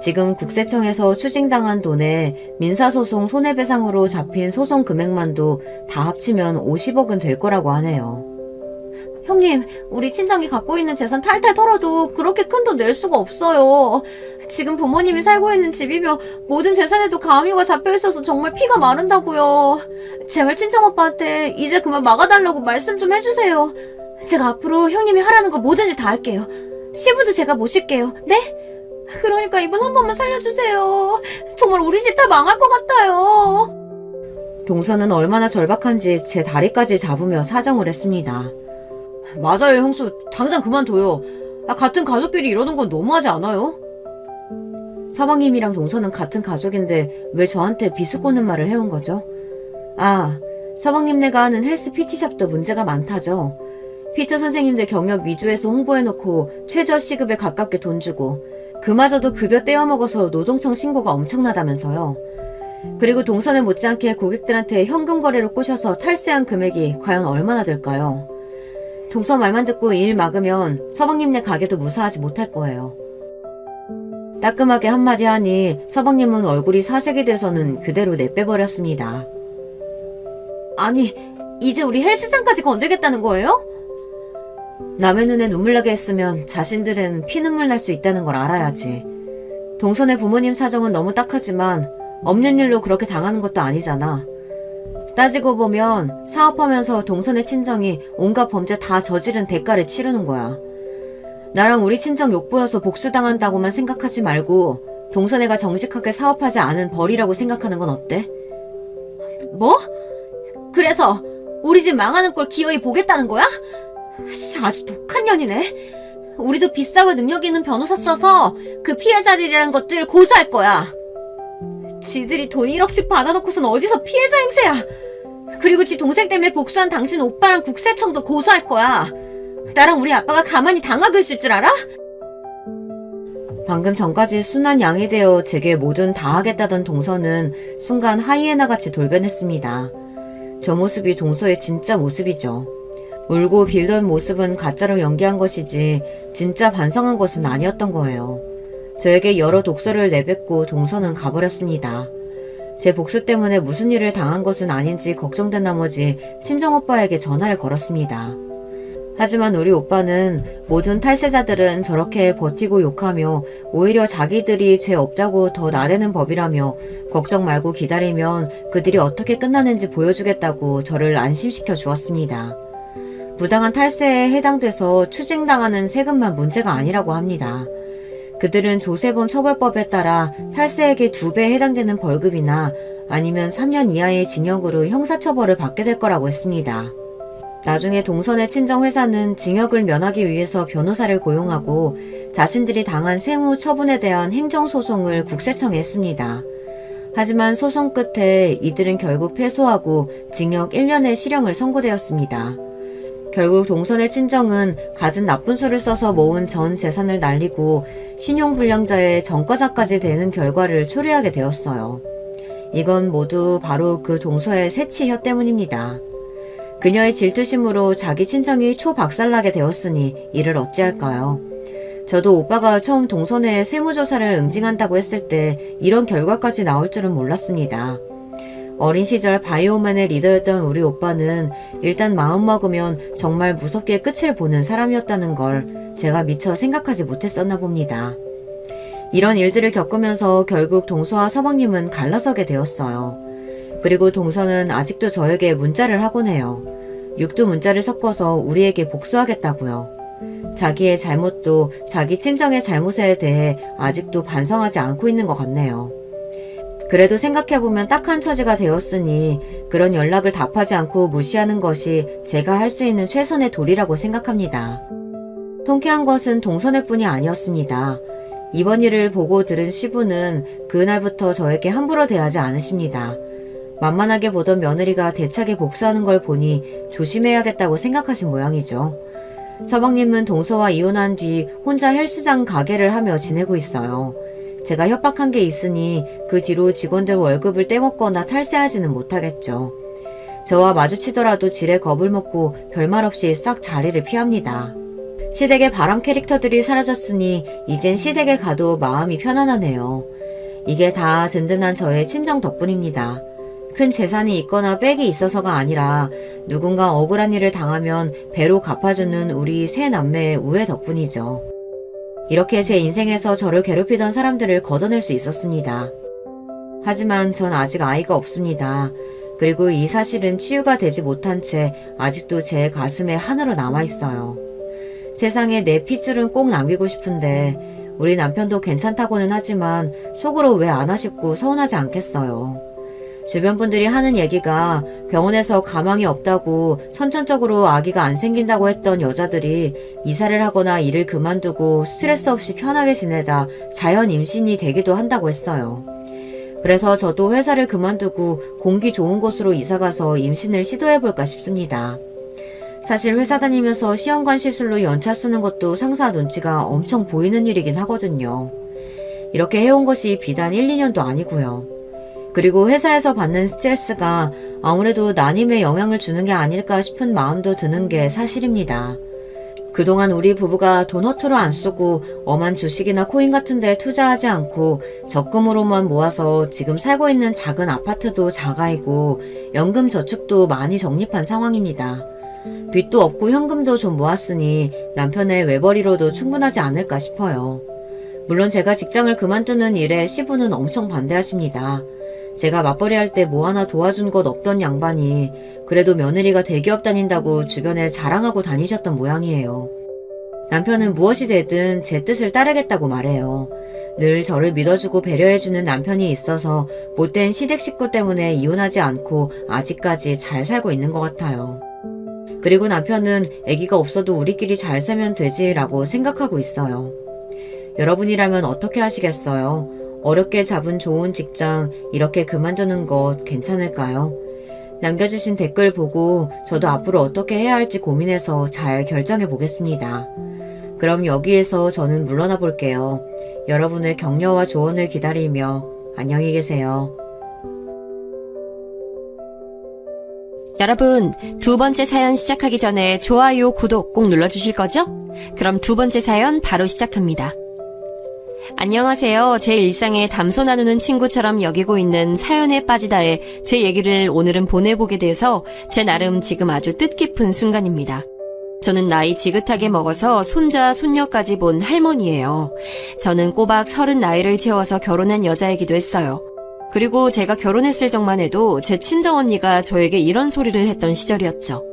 지금 국세청에서 추징당한 돈에 민사소송 손해배상으로 잡힌 소송 금액만도 다 합치면 50억은 될 거라고 하네요. 형님, 우리 친정이 갖고 있는 재산 탈탈 털어도 그렇게 큰 돈 낼 수가 없어요. 지금 부모님이 살고 있는 집이며 모든 재산에도 가압류가 잡혀있어서 정말 피가 마른다고요. 제발 친정오빠한테 이제 그만 막아달라고 말씀 좀 해주세요. 제가 앞으로 형님이 하라는 거 뭐든지 다 할게요. 시부도 제가 모실게요. 네? 그러니까 이번 한 번만 살려주세요. 정말 우리 집 다 망할 것 같아요. 동서는 얼마나 절박한지 제 다리까지 잡으며 사정을 했습니다. 맞아요, 형수. 당장 그만둬요. 같은 가족끼리 이러는 건 너무하지 않아요? 서방님이랑 동서는 같은 가족인데 왜 저한테 비수꼬는 말을 해온 거죠? 아, 서방님네가 하는 헬스 PT샵도 문제가 많다죠. 피트 선생님들 경력 위주에서 홍보해놓고 최저 시급에 가깝게 돈 주고 그마저도 급여 떼어먹어서 노동청 신고가 엄청나다면서요. 그리고 동서는 못지않게 고객들한테 현금 거래로 꼬셔서 탈세한 금액이 과연 얼마나 될까요? 동서 말만 듣고 일 막으면 서방님네 가게도 무사하지 못할 거예요. 따끔하게 한마디 하니 서방님은 얼굴이 사색이 돼서는 그대로 내빼버렸습니다. 아니, 이제 우리 헬스장까지 건들겠다는 거예요? 남의 눈에 눈물 나게 했으면 자신들은 피눈물 날 수 있다는 걸 알아야지. 동선의 부모님 사정은 너무 딱하지만 없는 일로 그렇게 당하는 것도 아니잖아. 따지고 보면 사업하면서 동선의 친정이 온갖 범죄 다 저지른 대가를 치르는 거야. 나랑 우리 친정 욕보여서 복수당한다고만 생각하지 말고 동선애가 정직하게 사업하지 않은 벌이라고 생각하는 건 어때? 뭐? 그래서 우리 집 망하는 꼴 기어이 보겠다는 거야? 아주 독한 년이네. 우리도 비싸고 능력 있는 변호사 써서 그 피해자들이라는 것들 고소할 거야. 지들이 돈 1억씩 받아놓고선 어디서 피해자 행세야. 그리고 지 동생 때문에 복수한 당신 오빠랑 국세청도 고소할 거야. 나랑 우리 아빠가 가만히 당하고 있을 줄 알아? 방금 전까지 순한 양이 되어 제게 뭐든 다 하겠다던 동서는 순간 하이에나같이 돌변했습니다. 저 모습이 동서의 진짜 모습이죠. 울고 빌던 모습은 가짜로 연기한 것이지 진짜 반성한 것은 아니었던 거예요. 저에게 여러 독서를 내뱉고 동서는 가버렸습니다. 제 복수 때문에 무슨 일을 당한 것은 아닌지 걱정된 나머지 친정오빠에게 전화를 걸었습니다. 하지만 우리 오빠는 모든 탈세자들은 저렇게 버티고 욕하며 오히려 자기들이 죄 없다고 더 나대는 법이라며 걱정 말고 기다리면 그들이 어떻게 끝나는지 보여주겠다고 저를 안심시켜 주었습니다. 부당한 탈세에 해당돼서 추징당하는 세금만 문제가 아니라고 합니다. 그들은 조세범 처벌법에 따라 탈세액의 2배에 해당되는 벌금이나 아니면 3년 이하의 징역으로 형사처벌을 받게 될 거라고 했습니다. 나중에 동선의 친정회사는 징역을 면하기 위해서 변호사를 고용하고 자신들이 당한 세무 처분에 대한 행정소송을 국세청에 했습니다. 하지만 소송 끝에 이들은 결국 패소하고 징역 1년의 실형을 선고되었습니다. 결국 동선의 친정은 갖은 나쁜 수를 써서 모은 전 재산을 날리고 신용불량자의 전과자까지 되는 결과를 초래하게 되었어요. 이건 모두 바로 그 동서의 세치혀 때문입니다. 그녀의 질투심으로 자기 친정이 초박살나게 되었으니 이를 어찌할까요? 저도 오빠가 처음 동선의 세무조사를 응징한다고 했을 때 이런 결과까지 나올 줄은 몰랐습니다. 어린 시절 바이오맨의 리더였던 우리 오빠는 일단 마음먹으면 정말 무섭게 끝을 보는 사람이었다는 걸 제가 미처 생각하지 못했었나 봅니다. 이런 일들을 겪으면서 결국 동서와 서방님은 갈라서게 되었어요. 그리고 동서는 아직도 저에게 문자를 하곤 해요. 육두 문자를 섞어서 우리에게 복수하겠다고요. 자기의 잘못도 자기 친정의 잘못에 대해 아직도 반성하지 않고 있는 것 같네요. 그래도 생각해보면 딱한 처지가 되었으니 그런 연락을 답하지 않고 무시하는 것이 제가 할 수 있는 최선의 도리라고 생각합니다. 통쾌한 것은 동선의 뿐이 아니었습니다. 이번 일을 보고 들은 시부는 그날부터 저에게 함부로 대하지 않으십니다. 만만하게 보던 며느리가 대차게 복수하는 걸 보니 조심해야겠다고 생각하신 모양이죠. 서방님은 동서와 이혼한 뒤 혼자 헬스장 가게를 하며 지내고 있어요. 제가 협박한 게 있으니 그 뒤로 직원들 월급을 떼먹거나 탈세하지는 못하겠죠. 저와 마주치더라도 지레 겁을 먹고 별말 없이 싹 자리를 피합니다. 시댁의 바람 캐릭터들이 사라졌으니 이젠 시댁에 가도 마음이 편안하네요. 이게 다 든든한 저의 친정 덕분입니다. 큰 재산이 있거나 빽이 있어서가 아니라 누군가 억울한 일을 당하면 배로 갚아주는 우리 세 남매의 우애 덕분이죠. 이렇게 제 인생에서 저를 괴롭히던 사람들을 걷어낼 수 있었습니다. 하지만 전 아직 아이가 없습니다. 그리고 이 사실은 치유가 되지 못한 채 아직도 제 가슴에 한으로 남아있어요. 세상에 내 핏줄은 꼭 남기고 싶은데 우리 남편도 괜찮다고는 하지만 속으로 왜 안 아쉽고 서운하지 않겠어요. 주변 분들이 하는 얘기가 병원에서 가망이 없다고 선천적으로 아기가 안 생긴다고 했던 여자들이 이사를 하거나 일을 그만두고 스트레스 없이 편하게 지내다 자연 임신이 되기도 한다고 했어요. 그래서 저도 회사를 그만두고 공기 좋은 곳으로 이사가서 임신을 시도해볼까 싶습니다. 사실 회사 다니면서 시험관 시술로 연차 쓰는 것도 상사 눈치가 엄청 보이는 일이긴 하거든요. 이렇게 해온 것이 비단 1, 2년도 아니고요. 그리고 회사에서 받는 스트레스가 아무래도 난임에 영향을 주는 게 아닐까 싶은 마음도 드는 게 사실입니다. 그동안 우리 부부가 돈 허투루 안 쓰고 엄한 주식이나 코인 같은 데 투자하지 않고 적금으로만 모아서 지금 살고 있는 작은 아파트도 자가이고 연금 저축도 많이 적립한 상황입니다. 빚도 없고 현금도 좀 모았으니 남편의 외벌이로도 충분하지 않을까 싶어요. 물론 제가 직장을 그만두는 일에 시부는 엄청 반대하십니다. 제가 맞벌이 할 때 뭐 하나 도와준 것 없던 양반이 그래도 며느리가 대기업 다닌다고 주변에 자랑하고 다니셨던 모양이에요. 남편은 무엇이 되든 제 뜻을 따르겠다고 말해요. 늘 저를 믿어주고 배려해주는 남편이 있어서 못된 시댁 식구 때문에 이혼하지 않고 아직까지 잘 살고 있는 것 같아요. 그리고 남편은 아기가 없어도 우리끼리 잘 살면 되지라고 생각하고 있어요. 여러분이라면 어떻게 하시겠어요? 어렵게 잡은 좋은 직장 이렇게 그만두는 것 괜찮을까요? 남겨주신 댓글 보고 저도 앞으로 어떻게 해야 할지 고민해서 잘 결정해 보겠습니다. 그럼 여기에서 저는 물러나 볼게요. 여러분의 격려와 조언을 기다리며 안녕히 계세요. 여러분, 두 번째 사연 시작하기 전에 좋아요, 구독 꼭 눌러주실 거죠? 그럼 두 번째 사연 바로 시작합니다. 안녕하세요. 제 일상에 담소 나누는 친구처럼 여기고 있는 사연에 빠지다에 제 얘기를 오늘은 보내보게 돼서 제 나름 지금 아주 뜻깊은 순간입니다. 저는 나이 지긋하게 먹어서 손자, 손녀까지 본 할머니예요. 저는 꼬박 30 나이를 채워서 결혼한 여자이기도 했어요. 그리고 제가 결혼했을 적만 해도 제 친정언니가 저에게 이런 소리를 했던 시절이었죠.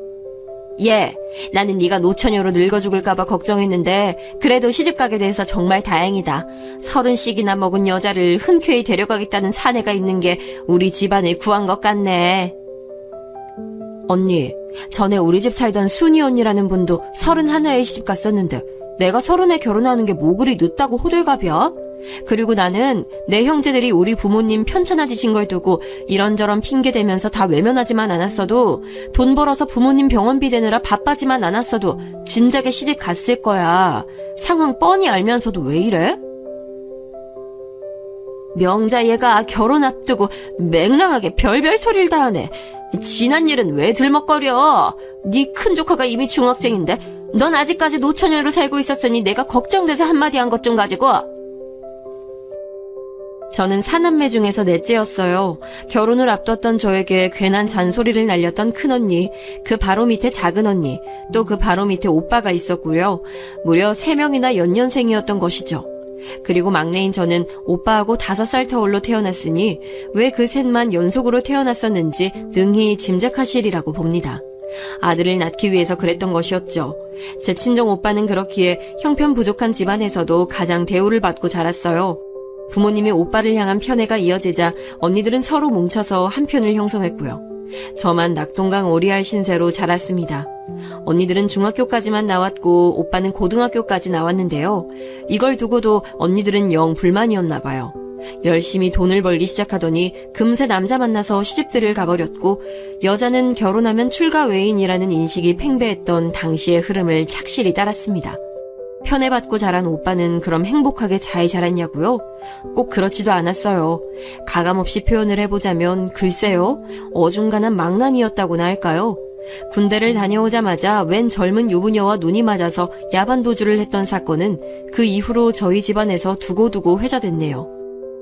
예, 나는 네가 노처녀로 늙어 죽을까봐 걱정했는데 그래도 시집가게 돼서 정말 다행이다. 30씩이나 먹은 여자를 흔쾌히 데려가겠다는 사내가 있는 게 우리 집안을 구한 것 같네. 언니, 전에 우리 집 살던 순이 언니라는 분도 31에 시집 갔었는데 내가 30에 결혼하는 게 뭐 그리 늦다고 호들갑이야? 그리고 나는 내 형제들이 우리 부모님 편찮아지신 걸 두고 이런저런 핑계대면서 다 외면하지만 않았어도 돈 벌어서 부모님 병원비 대느라 바빠지만 않았어도 진작에 시집 갔을 거야. 상황 뻔히 알면서도 왜 이래? 명자 얘가 결혼 앞두고 맹랑하게 별별 소리를 다 하네. 지난 일은 왜 들먹거려? 네 큰 조카가 이미 중학생인데 넌 아직까지 노처녀로 살고 있었으니 내가 걱정돼서 한마디 한 것 좀 가지고. 저는 사남매 중에서 넷째였어요. 결혼을 앞뒀던 저에게 괜한 잔소리를 날렸던 큰언니, 그 바로 밑에 작은언니, 또 그 바로 밑에 오빠가 있었고요. 무려 3명이나 연년생이었던 것이죠. 그리고 막내인 저는 오빠하고 5살 터울로 태어났으니 왜 그 셋만 연속으로 태어났었는지 능히 짐작하시리라고 봅니다. 아들을 낳기 위해서 그랬던 것이었죠. 제 친정 오빠는 그렇기에 형편 부족한 집안에서도 가장 대우를 받고 자랐어요. 부모님이 오빠를 향한 편애가 이어지자 언니들은 서로 뭉쳐서 한 편을 형성했고요. 저만 낙동강 오리알 신세로 자랐습니다. 언니들은 중학교까지만 나왔고 오빠는 고등학교까지 나왔는데요. 이걸 두고도 언니들은 영 불만이었나 봐요. 열심히 돈을 벌기 시작하더니 금세 남자 만나서 시집들을 가버렸고 여자는 결혼하면 출가 외인이라는 인식이 팽배했던 당시의 흐름을 착실히 따랐습니다. 편애받고 자란 오빠는 그럼 행복하게 잘 자랐냐고요? 꼭 그렇지도 않았어요. 가감없이 표현을 해보자면 글쎄요, 어중간한 망난이었다고나 할까요? 군대를 다녀오자마자 웬 젊은 유부녀와 눈이 맞아서 야반도주를 했던 사건은 그 이후로 저희 집안에서 두고두고 회자됐네요.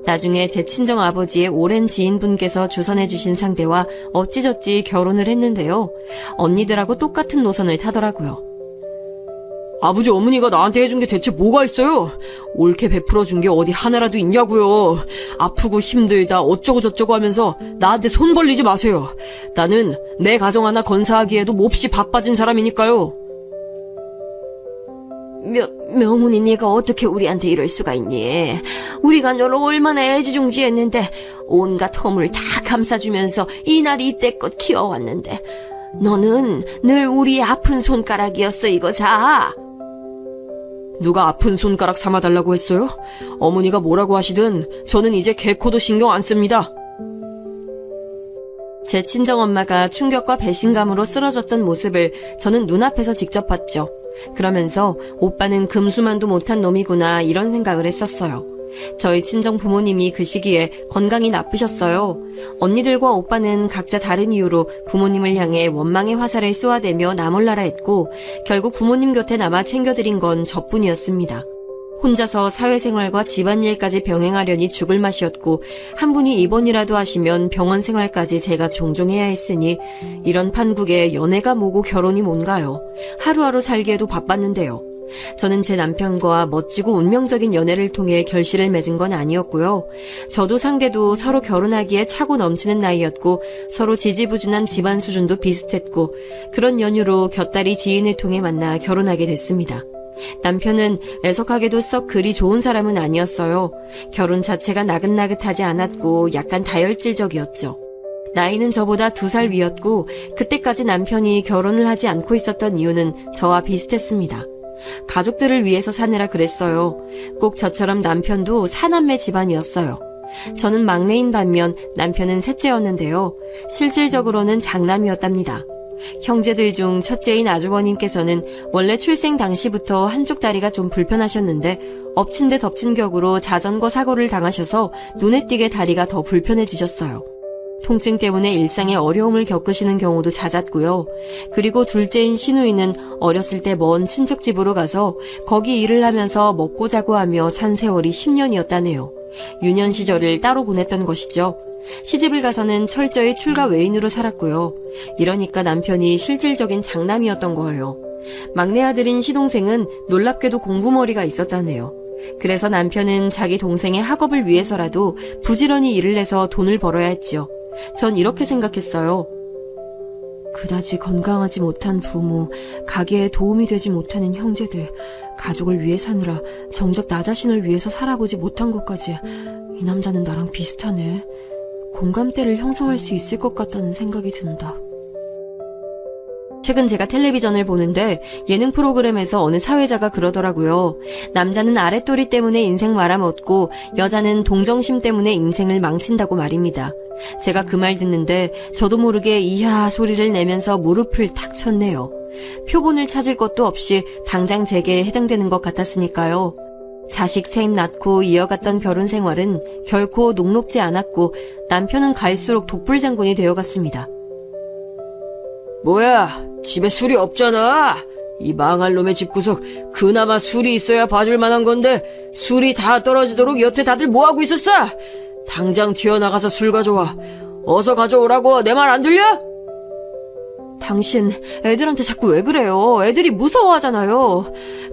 나중에 제 친정 아버지의 오랜 지인분께서 주선해주신 상대와 어찌저찌 결혼을 했는데요. 언니들하고 똑같은 노선을 타더라고요. 아버지 어머니가 나한테 해준 게 대체 뭐가 있어요? 옳게 베풀어준 게 어디 하나라도 있냐고요. 아프고 힘들다 어쩌고 저쩌고 하면서 나한테 손 벌리지 마세요. 나는 내 가정 하나 건사하기에도 몹시 바빠진 사람이니까요. 명훈이 네가 어떻게 우리한테 이럴 수가 있니? 우리가 너를 얼마나 애지중지했는데 온갖 허물 다 감싸주면서 이날이 이때껏 키워왔는데 너는 늘 우리의 아픈 손가락이었어 이거사. 누가 아픈 손가락 삼아달라고 했어요? 어머니가 뭐라고 하시든 저는 이제 개코도 신경 안 씁니다. 제 친정엄마가 충격과 배신감으로 쓰러졌던 모습을 저는 눈앞에서 직접 봤죠. 그러면서 오빠는 금수만도 못한 놈이구나 이런 생각을 했었어요. 저희 친정 부모님이 그 시기에 건강이 나쁘셨어요. 언니들과 오빠는 각자 다른 이유로 부모님을 향해 원망의 화살을 쏘아대며 나몰라라 했고 결국 부모님 곁에 남아 챙겨드린 건 저뿐이었습니다. 혼자서 사회생활과 집안일까지 병행하려니 죽을 맛이었고 한 분이 입원이라도 하시면 병원 생활까지 제가 종종 해야 했으니 이런 판국에 연애가 뭐고 결혼이 뭔가요. 하루하루 살기에도 바빴는데요. 저는 제 남편과 멋지고 운명적인 연애를 통해 결실을 맺은 건 아니었고요. 저도 상대도 서로 결혼하기에 차고 넘치는 나이였고 서로 지지부진한 집안 수준도 비슷했고 그런 연유로 곁다리 지인을 통해 만나 결혼하게 됐습니다. 남편은 애석하게도 썩 그리 좋은 사람은 아니었어요. 결혼 자체가 나긋나긋하지 않았고 약간 다혈질적이었죠. 나이는 저보다 2살 위였고 그때까지 남편이 결혼을 하지 않고 있었던 이유는 저와 비슷했습니다. 가족들을 위해서 사느라 그랬어요. 꼭 저처럼 남편도 사남매 집안이었어요. 저는 막내인 반면 남편은 셋째였는데요. 실질적으로는 장남이었답니다. 형제들 중 첫째인 아주버님께서는 원래 출생 당시부터 한쪽 다리가 좀 불편하셨는데 엎친 데 덮친 격으로 자전거 사고를 당하셔서 눈에 띄게 다리가 더 불편해지셨어요. 통증 때문에 일상에 어려움을 겪으시는 경우도 잦았고요. 그리고 둘째인 시누이는 어렸을 때 먼 친척집으로 가서 거기 일을 하면서 먹고 자고 하며 산 세월이 10년이었다네요. 유년 시절을 따로 보냈던 것이죠. 시집을 가서는 철저히 출가 외인으로 살았고요. 이러니까 남편이 실질적인 장남이었던 거예요. 막내 아들인 시동생은 놀랍게도 공부머리가 있었다네요. 그래서 남편은 자기 동생의 학업을 위해서라도 부지런히 일을 해서 돈을 벌어야 했지요. 전 이렇게 생각했어요. 그다지 건강하지 못한 부모, 가게에 도움이 되지 못하는 형제들, 가족을 위해 사느라 정작 나 자신을 위해서 살아보지 못한 것까지 이 남자는 나랑 비슷하네. 공감대를 형성할 수 있을 것 같다는 생각이 든다. 최근 제가 텔레비전을 보는데 예능 프로그램에서 어느 사회자가 그러더라고요. 남자는 아랫도리 때문에 인생 말아먹고 여자는 동정심 때문에 인생을 망친다고 말입니다. 제가 그 말 듣는데 저도 모르게 이야 소리를 내면서 무릎을 탁 쳤네요. 표본을 찾을 것도 없이 당장 제게 해당되는 것 같았으니까요. 자식 셋 낳고 이어갔던 결혼 생활은 결코 녹록지 않았고 남편은 갈수록 독불장군이 되어갔습니다. 뭐야, 집에 술이 없잖아. 이 망할 놈의 집구석 그나마 술이 있어야 봐줄 만한 건데 술이 다 떨어지도록 여태 다들 뭐하고 있었어? 당장 튀어나가서 술 가져와. 어서 가져오라고. 내 말 안 들려? 당신 애들한테 자꾸 왜 그래요? 애들이 무서워하잖아요.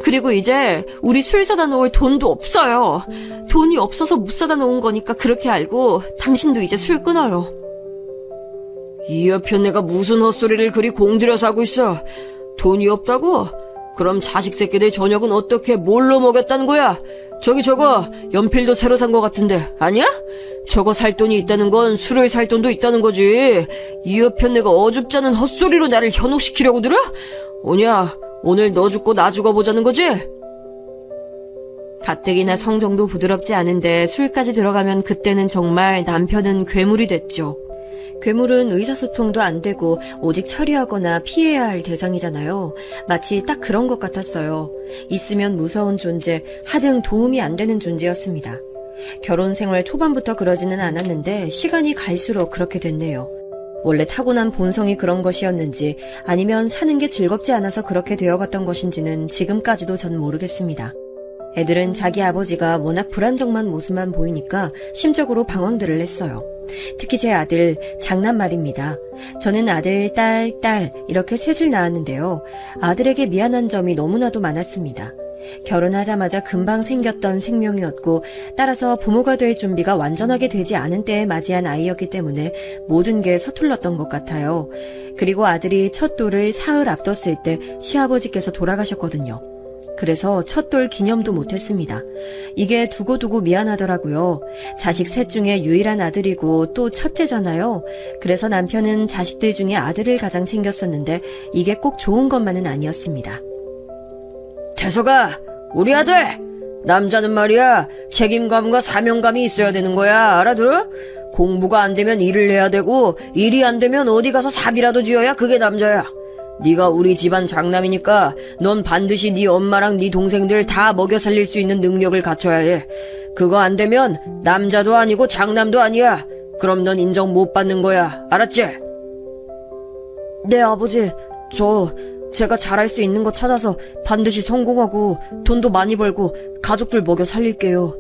그리고 이제 우리 술 사다 놓을 돈도 없어요. 돈이 없어서 못 사다 놓은 거니까 그렇게 알고 당신도 이제 술 끊어요. 이 여편 내가 무슨 헛소리를 그리 공들여서 하고 있어. 돈이 없다고? 그럼 자식 새끼들 저녁은 어떻게 뭘로 먹였다는 거야? 저거 연필도 새로 산 거 같은데 아니야? 저거 살 돈이 있다는 건 술을 살 돈도 있다는 거지. 이 여편 내가 어줍잖은 헛소리로 나를 현혹시키려고 들어? 오냐, 오늘 너 죽고 나 죽어보자는 거지? 가뜩이나 성정도 부드럽지 않은데 술까지 들어가면 그때는 정말 남편은 괴물이 됐죠. 괴물은 의사소통도 안 되고 오직 처리하거나 피해야 할 대상이잖아요. 마치 딱 그런 것 같았어요. 있으면 무서운 존재, 하등 도움이 안 되는 존재였습니다. 결혼 생활 초반부터 그러지는 않았는데 시간이 갈수록 그렇게 됐네요. 원래 타고난 본성이 그런 것이었는지 아니면 사는 게 즐겁지 않아서 그렇게 되어갔던 것인지는 지금까지도 전 모르겠습니다. 애들은 자기 아버지가 워낙 불안정한 모습만 보이니까 심적으로 방황들을 했어요. 특히 제 아들, 장남 말입니다. 저는 아들, 딸 이렇게 셋을 낳았는데요. 아들에게 미안한 점이 너무나도 많았습니다. 결혼하자마자 금방 생겼던 생명이었고 따라서 부모가 될 준비가 완전하게 되지 않은 때에 맞이한 아이였기 때문에 모든 게 서툴렀던 것 같아요. 그리고 아들이 첫 돌을 사흘 앞뒀을 때 시아버지께서 돌아가셨거든요. 그래서 첫돌 기념도 못했습니다. 이게 두고두고 미안하더라고요. 자식 셋 중에 유일한 아들이고 또 첫째잖아요. 그래서 남편은 자식들 중에 아들을 가장 챙겼었는데 이게 꼭 좋은 것만은 아니었습니다. 태석아, 우리 아들! 남자는 말이야, 책임감과 사명감이 있어야 되는 거야, 알아들어? 공부가 안 되면 일을 해야 되고, 일이 안 되면 어디 가서 사비라도 지어야 그게 남자야. 네가 우리 집안 장남이니까 넌 반드시 네 엄마랑 네 동생들 다 먹여 살릴 수 있는 능력을 갖춰야 해. 그거 안 되면 남자도 아니고 장남도 아니야. 그럼 넌 인정 못 받는 거야, 알았지? 네, 아버지. 제가 잘할 수 있는 거 찾아서 반드시 성공하고 돈도 많이 벌고 가족들 먹여 살릴게요.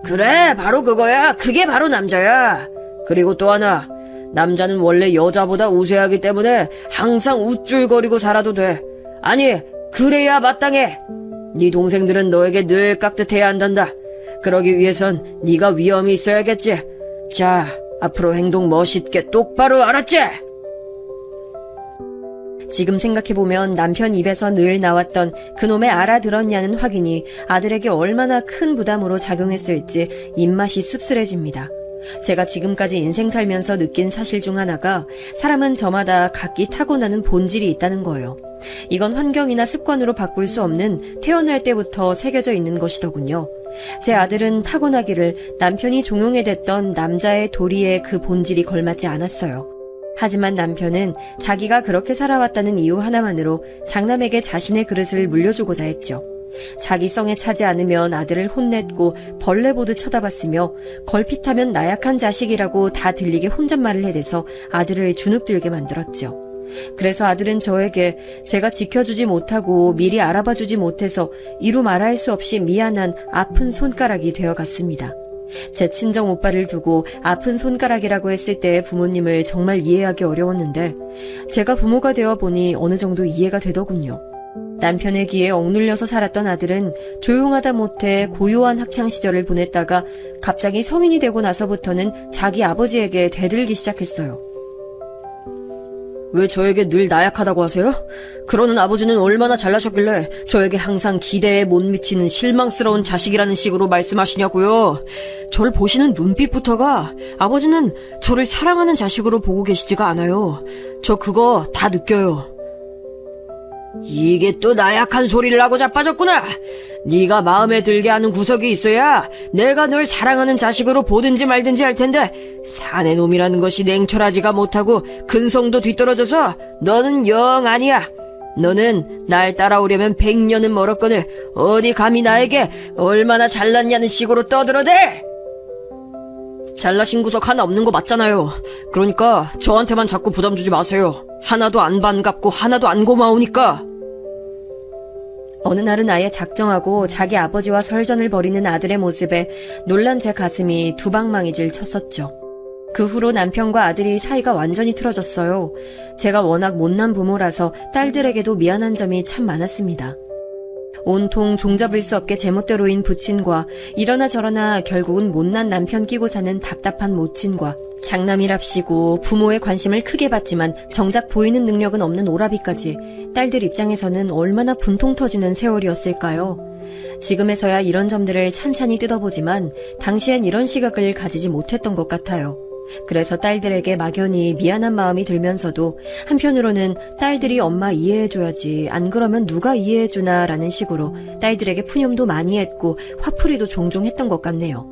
그래, 바로 그거야. 그게 바로 남자야. 그리고 또 하나, 남자는 원래 여자보다 우세하기 때문에 항상 우쭐거리고 살아도 돼. 아니, 그래야 마땅해. 네 동생들은 너에게 늘 깍듯해야 한단다. 그러기 위해선 네가 위엄이 있어야겠지. 자, 앞으로 행동 멋있게 똑바로, 알았지? 지금 생각해보면 남편 입에서 늘 나왔던 그놈의 알아들었냐는 확인이 아들에게 얼마나 큰 부담으로 작용했을지 입맛이 씁쓸해집니다. 제가 지금까지 인생 살면서 느낀 사실 중 하나가 사람은 저마다 각기 타고나는 본질이 있다는 거예요. 이건 환경이나 습관으로 바꿀 수 없는 태어날 때부터 새겨져 있는 것이더군요. 제 아들은 타고나기를 남편이 종용해댔던 남자의 도리에 그 본질이 걸맞지 않았어요. 하지만 남편은 자기가 그렇게 살아왔다는 이유 하나만으로 장남에게 자신의 그릇을 물려주고자 했죠. 자기 성에 차지 않으면 아들을 혼냈고 벌레 보듯 쳐다봤으며 걸핏하면 나약한 자식이라고 다 들리게 혼잣말을 해대서 아들을 주눅들게 만들었죠. 그래서 아들은 저에게 제가 지켜주지 못하고 미리 알아봐주지 못해서 이루 말할 수 없이 미안한 아픈 손가락이 되어갔습니다. 제 친정 오빠를 두고 아픈 손가락이라고 했을 때의 부모님을 정말 이해하기 어려웠는데 제가 부모가 되어 보니 어느 정도 이해가 되더군요. 남편의 기에 억눌려서 살았던 아들은 조용하다 못해 고요한 학창시절을 보냈다가 갑자기 성인이 되고 나서부터는 자기 아버지에게 대들기 시작했어요. 왜 저에게 늘 나약하다고 하세요? 그러는 아버지는 얼마나 잘나셨길래 저에게 항상 기대에 못 미치는 실망스러운 자식이라는 식으로 말씀하시냐고요. 저를 보시는 눈빛부터가 아버지는 저를 사랑하는 자식으로 보고 계시지가 않아요. 저 그거 다 느껴요. 이게 또 나약한 소리를 하고 자빠졌구나. 네가 마음에 들게 하는 구석이 있어야 내가 널 사랑하는 자식으로 보든지 말든지 할 텐데 사내 놈이라는 것이 냉철하지가 못하고 근성도 뒤떨어져서 너는 영 아니야. 너는 날 따라오려면 100년은 멀었거늘 어디 감히 나에게 얼마나 잘났냐는 식으로 떠들어대. 잘나신 구석 하나 없는 거 맞잖아요. 그러니까 저한테만 자꾸 부담 주지 마세요. 하나도 안 반갑고 하나도 안 고마우니까. 어느 날은 아예 작정하고 자기 아버지와 설전을 벌이는 아들의 모습에 놀란 제 가슴이 두방망이질 쳤었죠. 그 후로 남편과 아들이 사이가 완전히 틀어졌어요. 제가 워낙 못난 부모라서 딸들에게도 미안한 점이 참 많았습니다. 온통 종잡을 수 없게 제멋대로인 부친과 이러나 저러나 결국은 못난 남편 끼고 사는 답답한 모친과 장남이랍시고 부모의 관심을 크게 받지만 정작 보이는 능력은 없는 오라비까지 딸들 입장에서는 얼마나 분통 터지는 세월이었을까요? 지금에서야 이런 점들을 찬찬히 뜯어보지만 당시엔 이런 시각을 가지지 못했던 것 같아요. 그래서 딸들에게 막연히 미안한 마음이 들면서도 한편으로는 딸들이 엄마 이해해줘야지 안 그러면 누가 이해해주나 라는 식으로 딸들에게 푸념도 많이 했고 화풀이도 종종 했던 것 같네요.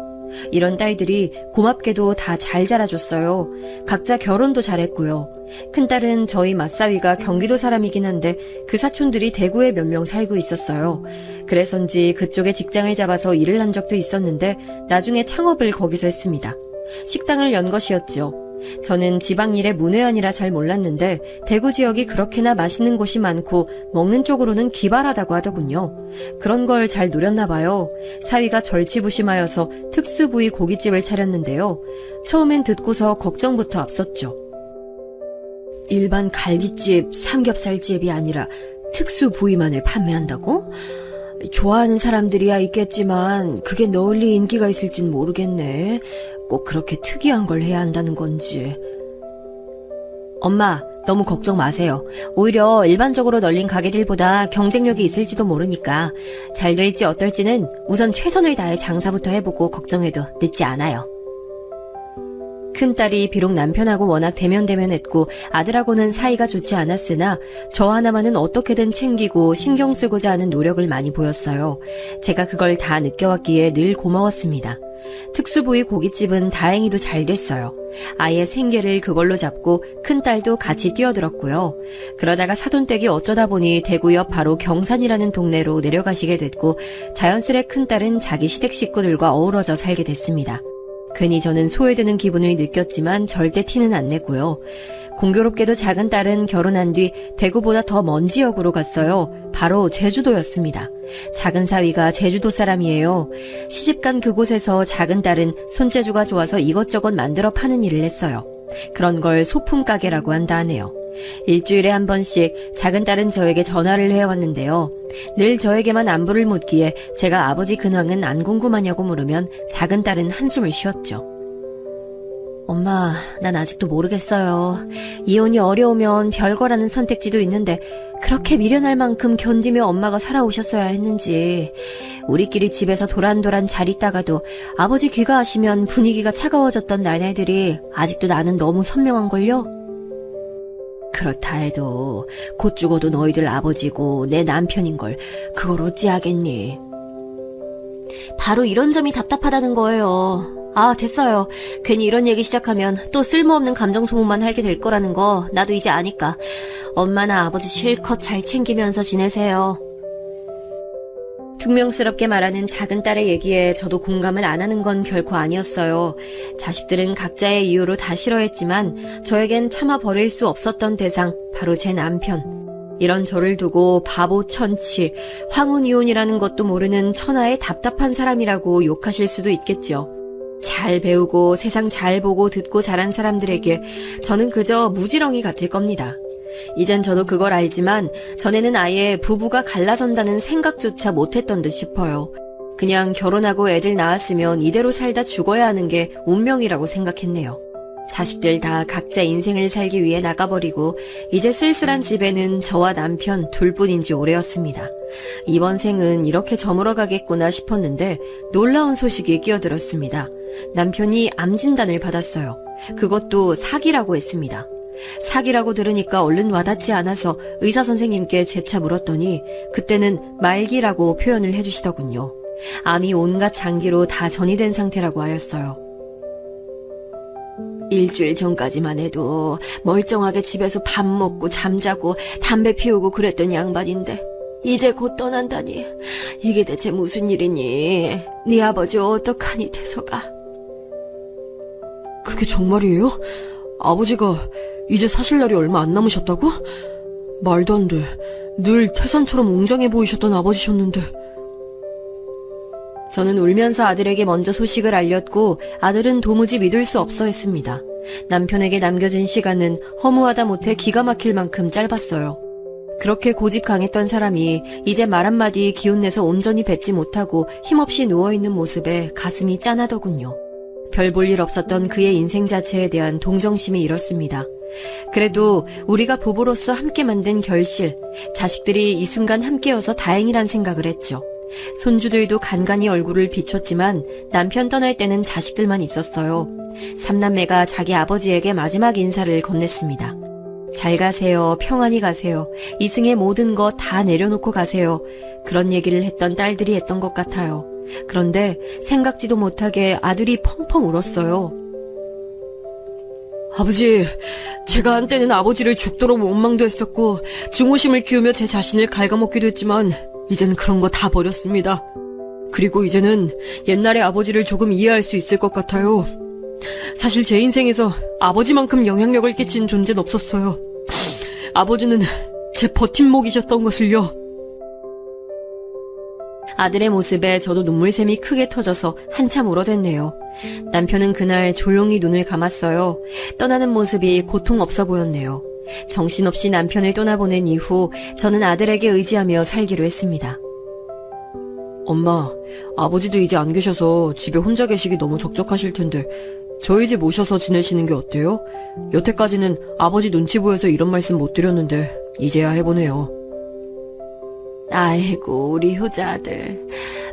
이런 딸들이 고맙게도 다 잘 자라줬어요. 각자 결혼도 잘했고요. 큰딸은 저희 맞사위가 경기도 사람이긴 한데 그 사촌들이 대구에 몇 명 살고 있었어요. 그래서인지 그쪽에 직장을 잡아서 일을 한 적도 있었는데 나중에 창업을 거기서 했습니다. 식당을 연 것이었죠. 저는 지방일의 문외한이라 잘 몰랐는데 대구 지역이 그렇게나 맛있는 곳이 많고 먹는 쪽으로는 기발하다고 하더군요. 그런 걸 잘 노렸나 봐요. 사위가 절치부심하여서 특수부위 고깃집을 차렸는데요. 처음엔 듣고서 걱정부터 앞섰죠. 일반 갈비집, 삼겹살집이 아니라 특수부위만을 판매한다고? 좋아하는 사람들이야 있겠지만 그게 널리 인기가 있을진 모르겠네. 꼭 그렇게 특이한 걸 해야 한다는 건지. 엄마, 너무 걱정 마세요. 오히려 일반적으로 널린 가게들보다 경쟁력이 있을지도 모르니까 잘 될지 어떨지는 우선 최선을 다해 장사부터 해보고 걱정해도 늦지 않아요. 큰딸이 비록 남편하고 워낙 대면대면했고 아들하고는 사이가 좋지 않았으나 저 하나만은 어떻게든 챙기고 신경 쓰고자 하는 노력을 많이 보였어요. 제가 그걸 다 느껴왔기에 늘 고마웠습니다. 특수부위 고깃집은 다행히도 잘 됐어요. 아예 생계를 그걸로 잡고 큰딸도 같이 뛰어들었고요. 그러다가 사돈댁이 어쩌다 보니 대구 옆 바로 경산이라는 동네로 내려가시게 됐고 자연스레 큰딸은 자기 시댁 식구들과 어우러져 살게 됐습니다. 괜히 저는 소외되는 기분을 느꼈지만 절대 티는 안 내고요. 공교롭게도 작은 딸은 결혼한 뒤 대구보다 더 먼 지역으로 갔어요. 바로 제주도였습니다. 작은 사위가 제주도 사람이에요. 시집간 그곳에서 작은 딸은 손재주가 좋아서 이것저것 만들어 파는 일을 했어요. 그런 걸 소품 가게라고 한다 하네요. 일주일에 한 번씩 작은 딸은 저에게 전화를 해왔는데요. 늘 저에게만 안부를 묻기에 제가 아버지 근황은 안 궁금하냐고 물으면 작은 딸은 한숨을 쉬었죠. 엄마, 난 아직도 모르겠어요. 이혼이 어려우면 별거라는 선택지도 있는데 그렇게 미련할 만큼 견디며 엄마가 살아오셨어야 했는지. 우리끼리 집에서 도란도란 잘 있다가도 아버지 귀가하시면 분위기가 차가워졌던 나날들이 아직도 나는 너무 선명한걸요? 그렇다 해도 곧 죽어도 너희들 아버지고 내 남편인걸 그걸 어찌하겠니? 바로 이런 점이 답답하다는 거예요. 아, 됐어요. 괜히 이런 얘기 시작하면 또 쓸모없는 감정 소모만 하게 될 거라는 거 나도 이제 아니까. 엄마나 아버지 실컷 잘 챙기면서 지내세요. 퉁명스럽게 말하는 작은 딸의 얘기에 저도 공감을 안 하는 건 결코 아니었어요. 자식들은 각자의 이유로 다 싫어했지만 저에겐 참아 버릴 수 없었던 대상, 바로 제 남편. 이런 저를 두고 바보 천치, 황혼이혼이라는 것도 모르는 천하의 답답한 사람이라고 욕하실 수도 있겠죠. 잘 배우고 세상 잘 보고 듣고 자란 사람들에게 저는 그저 무지렁이 같을 겁니다. 이젠 저도 그걸 알지만 전에는 아예 부부가 갈라선다는 생각조차 못했던 듯 싶어요. 그냥 결혼하고 애들 낳았으면 이대로 살다 죽어야 하는 게 운명이라고 생각했네요. 자식들 다 각자 인생을 살기 위해 나가버리고 이제 쓸쓸한 집에는 저와 남편 둘뿐인 지 오래였습니다. 이번 생은 이렇게 저물어가겠구나 싶었는데 놀라운 소식이 끼어들었습니다. 남편이 암 진단을 받았어요. 그것도 사기라고 했습니다. 사기라고 들으니까 얼른 와닿지 않아서 의사 선생님께 재차 물었더니 그때는 말기라고 표현을 해주시더군요. 암이 온갖 장기로 다 전이된 상태라고 하였어요. 일주일 전까지만 해도 멀쩡하게 집에서 밥 먹고 잠자고 담배 피우고 그랬던 양반인데 이제 곧 떠난다니 이게 대체 무슨 일이니? 네 아버지 어떡하니 태서가? 그게 정말이에요? 아버지가 이제 사실 날이 얼마 안 남으셨다고? 말도 안 돼. 늘 태산처럼 웅장해 보이셨던 아버지셨는데. 저는 울면서 아들에게 먼저 소식을 알렸고 아들은 도무지 믿을 수 없어 했습니다. 남편에게 남겨진 시간은 허무하다 못해 기가 막힐 만큼 짧았어요. 그렇게 고집 강했던 사람이 이제 말 한마디 기운내서 온전히 뱉지 못하고 힘없이 누워있는 모습에 가슴이 짠하더군요. 별 볼 일 없었던 그의 인생 자체에 대한 동정심이 일었습니다. 그래도 우리가 부부로서 함께 만든 결실, 자식들이 이 순간 함께여서 다행이란 생각을 했죠. 손주들도 간간히 얼굴을 비췄지만 남편 떠날 때는 자식들만 있었어요. 삼남매가 자기 아버지에게 마지막 인사를 건넸습니다. 잘 가세요. 평안히 가세요. 이승의 모든 거 다 내려놓고 가세요. 그런 얘기를 했던 딸들이 했던 것 같아요. 그런데 생각지도 못하게 아들이 펑펑 울었어요. 아버지, 제가 한때는 아버지를 죽도록 원망도 했었고 증오심을 키우며 제 자신을 갉아먹기도 했지만 이제는 그런 거 다 버렸습니다. 그리고 이제는 옛날의 아버지를 조금 이해할 수 있을 것 같아요. 사실 제 인생에서 아버지만큼 영향력을 끼친 존재는 없었어요. 아버지는 제 버팀목이셨던 것을요. 아들의 모습에 저도 눈물샘이 크게 터져서 한참 울어댔네요. 남편은 그날 조용히 눈을 감았어요. 떠나는 모습이 고통 없어 보였네요. 정신없이 남편을 떠나보낸 이후 저는 아들에게 의지하며 살기로 했습니다. 엄마, 아버지도 이제 안 계셔서 집에 혼자 계시기 너무 적적하실 텐데 저희 집 오셔서 지내시는 게 어때요? 여태까지는 아버지 눈치 보여서 이런 말씀 못 드렸는데 이제야 해보네요. 아이고, 우리 효자 아들.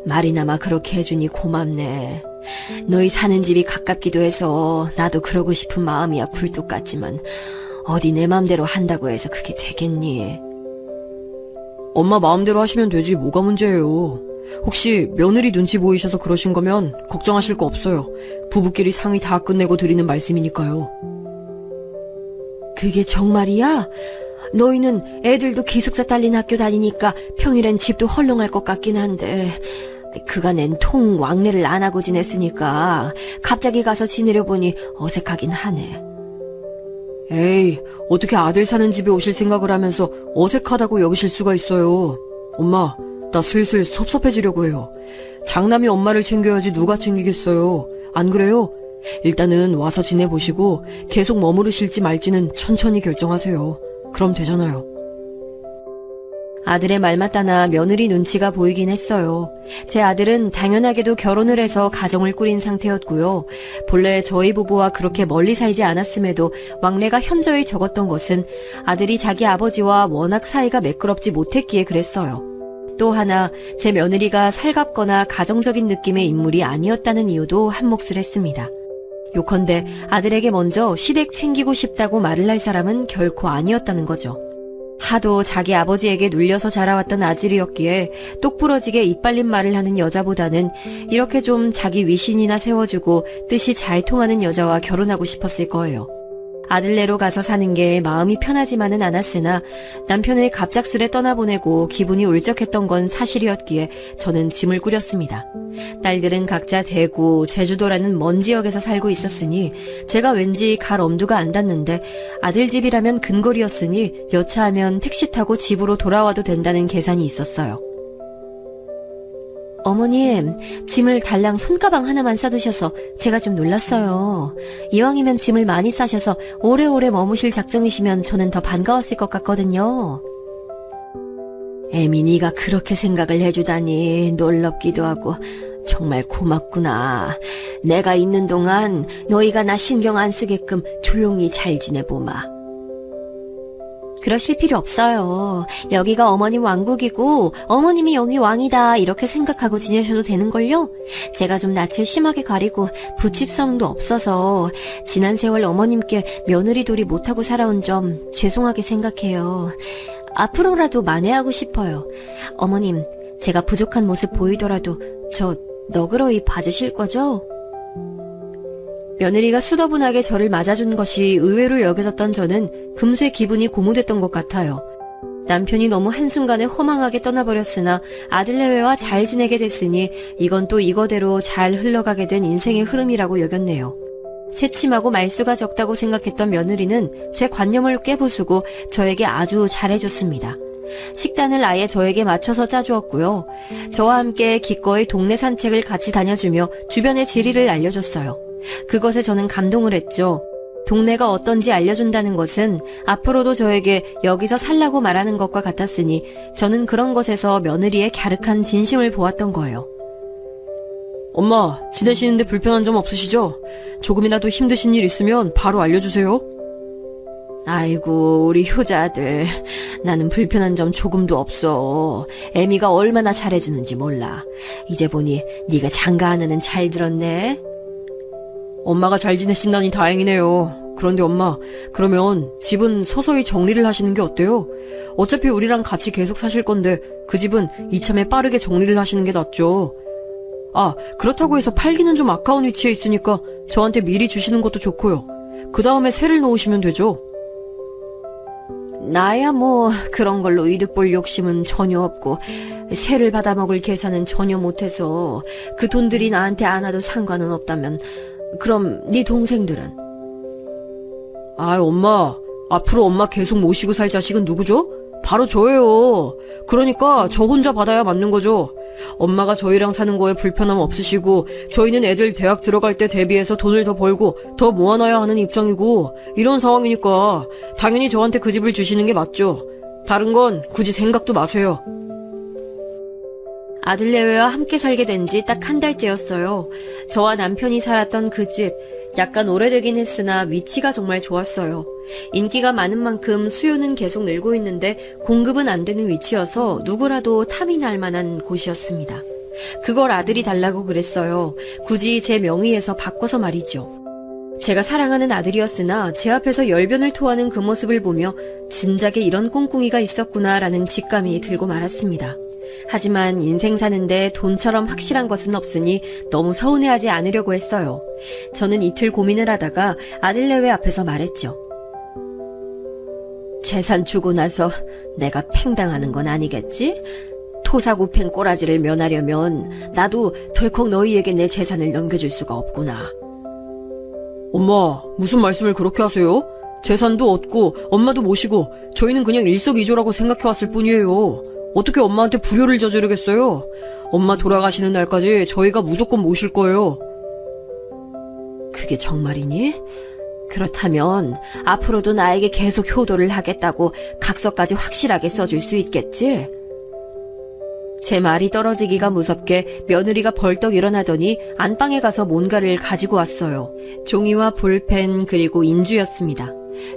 말이나마 그렇게 해주니 고맙네. 너희 사는 집이 가깝기도 해서 나도 그러고 싶은 마음이야 굴뚝 같지만 어디 내 맘대로 한다고 해서 그게 되겠니? 엄마 마음대로 하시면 되지 뭐가 문제예요. 혹시 며느리 눈치 보이셔서 그러신 거면 걱정하실 거 없어요. 부부끼리 상의 다 끝내고 드리는 말씀이니까요. 그게 정말이야? 너희는 애들도 기숙사 딸린 학교 다니니까 평일엔 집도 헐렁할 것 같긴 한데 그간엔 통 왕래를 안 하고 지냈으니까 갑자기 가서 지내려 보니 어색하긴 하네. 에이, 어떻게 아들 사는 집에 오실 생각을 하면서 어색하다고 여기실 수가 있어요. 엄마, 나 슬슬 섭섭해지려고 해요. 장남이 엄마를 챙겨야지 누가 챙기겠어요. 안 그래요? 일단은 와서 지내보시고 계속 머무르실지 말지는 천천히 결정하세요. 그럼 되잖아요. 아들의 말 맞다나 며느리 눈치가 보이긴 했어요. 제 아들은 당연하게도 결혼을 해서 가정을 꾸린 상태였고요. 본래 저희 부부와 그렇게 멀리 살지 않았음에도 왕래가 현저히 적었던 것은 아들이 자기 아버지와 워낙 사이가 매끄럽지 못했기에 그랬어요. 또 하나 제 며느리가 살갑거나 가정적인 느낌의 인물이 아니었다는 이유도 한몫을 했습니다. 요컨대 아들에게 먼저 시댁 챙기고 싶다고 말을 할 사람은 결코 아니었다는 거죠. 하도 자기 아버지에게 눌려서 자라왔던 아들이었기에 똑부러지게 이빨린 말을 하는 여자보다는 이렇게 좀 자기 위신이나 세워주고 뜻이 잘 통하는 여자와 결혼하고 싶었을 거예요. 아들네로 가서 사는 게 마음이 편하지만은 않았으나 남편을 갑작스레 떠나보내고 기분이 울적했던 건 사실이었기에 저는 짐을 꾸렸습니다. 딸들은 각자 대구, 제주도라는 먼 지역에서 살고 있었으니 제가 왠지 갈 엄두가 안 닿는데 아들 집이라면 근거리였으니 여차하면 택시 타고 집으로 돌아와도 된다는 계산이 있었어요. 어머님, 짐을 달랑 손가방 하나만 싸두셔서 제가 좀 놀랐어요. 이왕이면 짐을 많이 싸셔서 오래오래 머무실 작정이시면 저는 더 반가웠을 것 같거든요. 애민이가 그렇게 생각을 해주다니 놀랍기도 하고 정말 고맙구나. 내가 있는 동안 너희가 나 신경 안 쓰게끔 조용히 잘 지내보마. 그러실 필요 없어요. 여기가 어머님 왕국이고 어머님이 여기 왕이다 이렇게 생각하고 지내셔도 되는걸요? 제가 좀 낯을 심하게 가리고 부칩성도 없어서 지난 세월 어머님께 며느리 돌이 못하고 살아온 점 죄송하게 생각해요. 앞으로라도 만회하고 싶어요. 어머님, 제가 부족한 모습 보이더라도 저 너그러이 봐주실 거죠? 며느리가 수더분하게 저를 맞아준 것이 의외로 여겨졌던 저는 금세 기분이 고무됐던 것 같아요. 남편이 너무 한순간에 허망하게 떠나버렸으나 아들내외와 잘 지내게 됐으니 이건 또 이거대로 잘 흘러가게 된 인생의 흐름이라고 여겼네요. 새침하고 말수가 적다고 생각했던 며느리는 제 관념을 깨부수고 저에게 아주 잘해줬습니다. 식단을 아예 저에게 맞춰서 짜주었고요. 저와 함께 기꺼이 동네 산책을 같이 다녀주며 주변의 지리를 알려줬어요. 그것에 저는 감동을 했죠. 동네가 어떤지 알려준다는 것은 앞으로도 저에게 여기서 살라고 말하는 것과 같았으니 저는 그런 것에서 며느리의 갸륵한 진심을 보았던 거예요. 엄마, 지내시는데 불편한 점 없으시죠? 조금이라도 힘드신 일 있으면 바로 알려주세요. 아이고, 우리 효자들. 나는 불편한 점 조금도 없어. 애미가 얼마나 잘해주는지 몰라. 이제 보니 네가 장가 하나는 잘 들었네. 엄마가 잘 지내신다니 다행이네요. 그런데 엄마, 그러면 집은 서서히 정리를 하시는 게 어때요? 어차피 우리랑 같이 계속 사실 건데 그 집은 이참에 빠르게 정리를 하시는 게 낫죠. 아, 그렇다고 해서 팔기는 좀 아까운 위치에 있으니까 저한테 미리 주시는 것도 좋고요. 그 다음에 새를 놓으시면 되죠. 나야 뭐 그런 걸로 이득 볼 욕심은 전혀 없고 새를 받아먹을 계산은 전혀 못해서 그 돈들이 나한테 안 와도 상관은 없다면 그럼 네 동생들은? 아, 엄마, 앞으로 엄마 계속 모시고 살 자식은 누구죠? 바로 저예요. 그러니까 저 혼자 받아야 맞는 거죠. 엄마가 저희랑 사는 거에 불편함 없으시고 저희는 애들 대학 들어갈 때 대비해서 돈을 더 벌고 더 모아놔야 하는 입장이고 이런 상황이니까 당연히 저한테 그 집을 주시는 게 맞죠. 다른 건 굳이 생각도 마세요. 아들내외와 함께 살게 된 지 딱 한 달째였어요. 저와 남편이 살았던 그 집, 약간 오래되긴 했으나 위치가 정말 좋았어요. 인기가 많은 만큼 수요는 계속 늘고 있는데 공급은 안 되는 위치여서 누구라도 탐이 날 만한 곳이었습니다. 그걸 아들이 달라고 그랬어요. 굳이 제 명의에서 바꿔서 말이죠. 제가 사랑하는 아들이었으나 제 앞에서 열변을 토하는 그 모습을 보며 진작에 이런 꿍꿍이가 있었구나라는 직감이 들고 말았습니다. 하지만 인생 사는데 돈처럼 확실한 것은 없으니 너무 서운해하지 않으려고 했어요. 저는 이틀 고민을 하다가 아들 내외 앞에서 말했죠. 재산 주고 나서 내가 팽당하는 건 아니겠지? 토사구팽 꼬라지를 면하려면 나도 덜컥 너희에게 내 재산을 넘겨줄 수가 없구나. 엄마, 무슨 말씀을 그렇게 하세요? 재산도 얻고 엄마도 모시고 저희는 그냥 일석이조라고 생각해왔을 뿐이에요. 어떻게 엄마한테 불효를 저지르겠어요? 엄마 돌아가시는 날까지 저희가 무조건 모실 거예요. 그게 정말이니? 그렇다면 앞으로도 나에게 계속 효도를 하겠다고 각서까지 확실하게 써줄 수 있겠지? 제 말이 떨어지기가 무섭게 며느리가 벌떡 일어나더니 안방에 가서 뭔가를 가지고 왔어요. 종이와 볼펜 그리고 인주였습니다.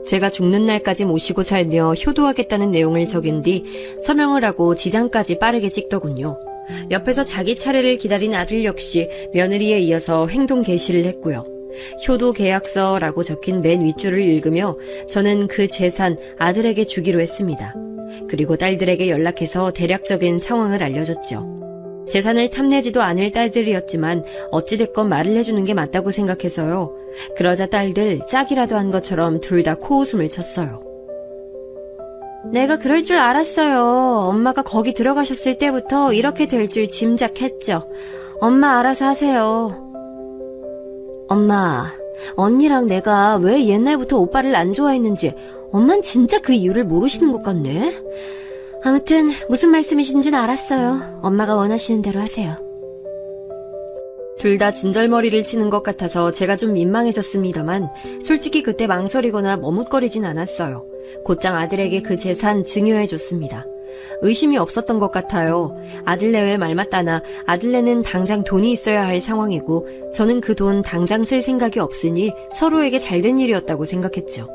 제가 죽는 날까지 모시고 살며 효도하겠다는 내용을 적은 뒤 서명을 하고 지장까지 빠르게 찍더군요. 옆에서 자기 차례를 기다린 아들 역시 며느리에 이어서 행동 개시를 했고요. 효도 계약서라고 적힌 맨 윗줄을 읽으며 저는 그 재산 아들에게 주기로 했습니다. 그리고 딸들에게 연락해서 대략적인 상황을 알려줬죠. 재산을 탐내지도 않을 딸들이었지만 어찌됐건 말을 해주는 게 맞다고 생각해서요. 그러자 딸들 짝이라도 한 것처럼 둘 다 코웃음을 쳤어요. 내가 그럴 줄 알았어요. 엄마가 거기 들어가셨을 때부터 이렇게 될 줄 짐작했죠. 엄마 알아서 하세요. 엄마, 언니랑 내가 왜 옛날부터 오빠를 안 좋아했는지 엄만 진짜 그 이유를 모르시는 것 같네. 아무튼 무슨 말씀이신지는 알았어요. 엄마가 원하시는 대로 하세요. 둘 다 진절머리를 치는 것 같아서 제가 좀 민망해졌습니다만 솔직히 그때 망설이거나 머뭇거리진 않았어요. 곧장 아들에게 그 재산 증여해줬습니다. 의심이 없었던 것 같아요. 아들내외 말 맞다나 아들내는 당장 돈이 있어야 할 상황이고 저는 그 돈 당장 쓸 생각이 없으니 서로에게 잘된 일이었다고 생각했죠.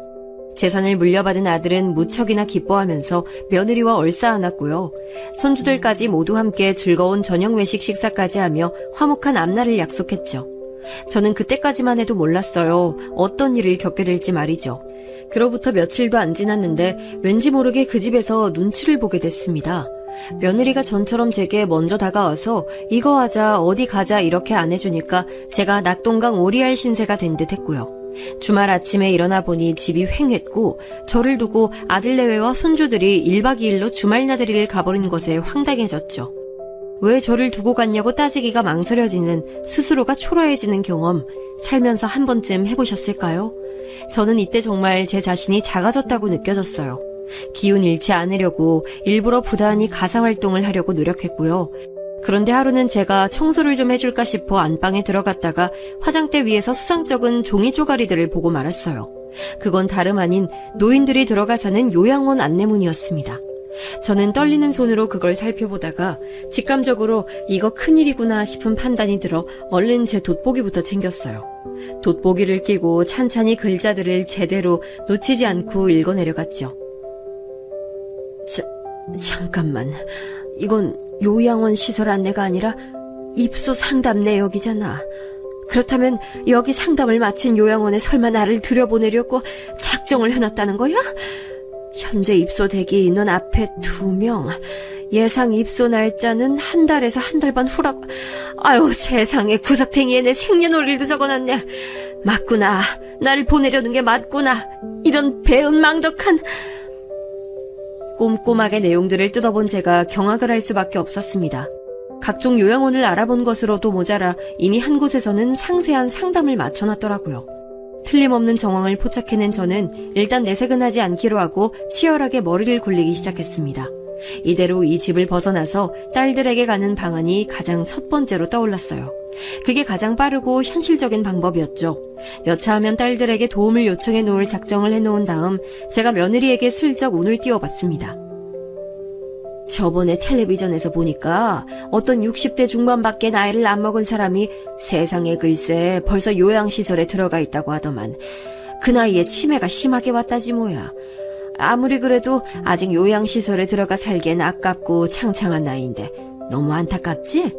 재산을 물려받은 아들은 무척이나 기뻐하면서 며느리와 얼싸안았고요. 손주들까지 모두 함께 즐거운 저녁 외식 식사까지 하며 화목한 앞날을 약속했죠. 저는 그때까지만 해도 몰랐어요. 어떤 일을 겪게 될지 말이죠. 그로부터 며칠도 안 지났는데 왠지 모르게 그 집에서 눈치를 보게 됐습니다. 며느리가 전처럼 제게 먼저 다가와서 이거 하자 어디 가자 이렇게 안 해주니까 제가 낙동강 오리알 신세가 된 듯 했고요. 주말 아침에 일어나 보니 집이 휑했고 저를 두고 아들내외와 손주들이 1박 2일로 주말 나들이를 가버린 것에 황당해졌죠. 왜 저를 두고 갔냐고 따지기가 망설여지는 스스로가 초라해지는 경험 살면서 한 번쯤 해보셨을까요? 저는 이때 정말 제 자신이 작아졌다고 느껴졌어요. 기운 잃지 않으려고 일부러 부단히 가사활동을 하려고 노력했고요. 그런데 하루는 제가 청소를 좀 해줄까 싶어 안방에 들어갔다가 화장대 위에서 수상쩍은 종이 쪼가리들을 보고 말았어요. 그건 다름 아닌 노인들이 들어가 사는 요양원 안내문이었습니다. 저는 떨리는 손으로 그걸 살펴보다가 직감적으로 이거 큰일이구나 싶은 판단이 들어 얼른 제 돋보기부터 챙겼어요. 돋보기를 끼고 찬찬히 글자들을 제대로 놓치지 않고 읽어내려갔죠. 잠깐만, 이건 요양원 시설 안내가 아니라 입소 상담 내역이잖아. 그렇다면 여기 상담을 마친 요양원에 설마 나를 들여보내려고 작정을 해놨다는 거야? 현재 입소 대기 인원 앞에 2명, 예상 입소 날짜는 한 달에서 한 달 반 후라고. 아유 세상에, 구석탱이에 내 생년월일도 적어놨네. 맞구나, 나를 보내려는 게 맞구나. 이런 배은망덕한. 꼼꼼하게 내용들을 뜯어본 제가 경악을 할 수밖에 없었습니다. 각종 요양원을 알아본 것으로도 모자라 이미 한 곳에서는 상세한 상담을 맞춰놨더라고요. 틀림없는 정황을 포착해낸 저는 일단 내색은 하지 않기로 하고 치열하게 머리를 굴리기 시작했습니다. 이대로 이 집을 벗어나서 딸들에게 가는 방안이 가장 첫 번째로 떠올랐어요. 그게 가장 빠르고 현실적인 방법이었죠. 여차하면 딸들에게 도움을 요청해 놓을 작정을 해놓은 다음 제가 며느리에게 슬쩍 운을 띄워봤습니다. 저번에 텔레비전에서 보니까 어떤 60대 중반밖에 나이를 안 먹은 사람이 세상에 글쎄 벌써 요양시설에 들어가 있다고 하더만 그 나이에 치매가 심하게 왔다지 뭐야. 아무리 그래도 아직 요양시설에 들어가 살기엔 아깝고 창창한 나이인데 너무 안타깝지?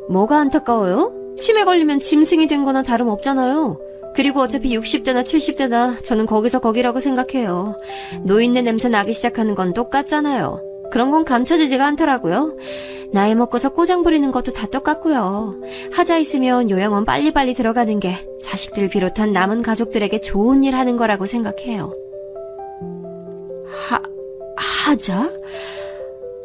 뭐가 안타까워요? 치매 걸리면 짐승이 된 거나 다름없잖아요. 그리고 어차피 60대나 70대나 저는 거기서 거기라고 생각해요. 노인네 냄새 나기 시작하는 건 똑같잖아요. 그런 건 감춰지지가 않더라고요. 나이 먹고서 꼬장 부리는 것도 다 똑같고요. 하자 있으면 요양원 빨리빨리 들어가는 게 자식들 비롯한 남은 가족들에게 좋은 일 하는 거라고 생각해요. 하자?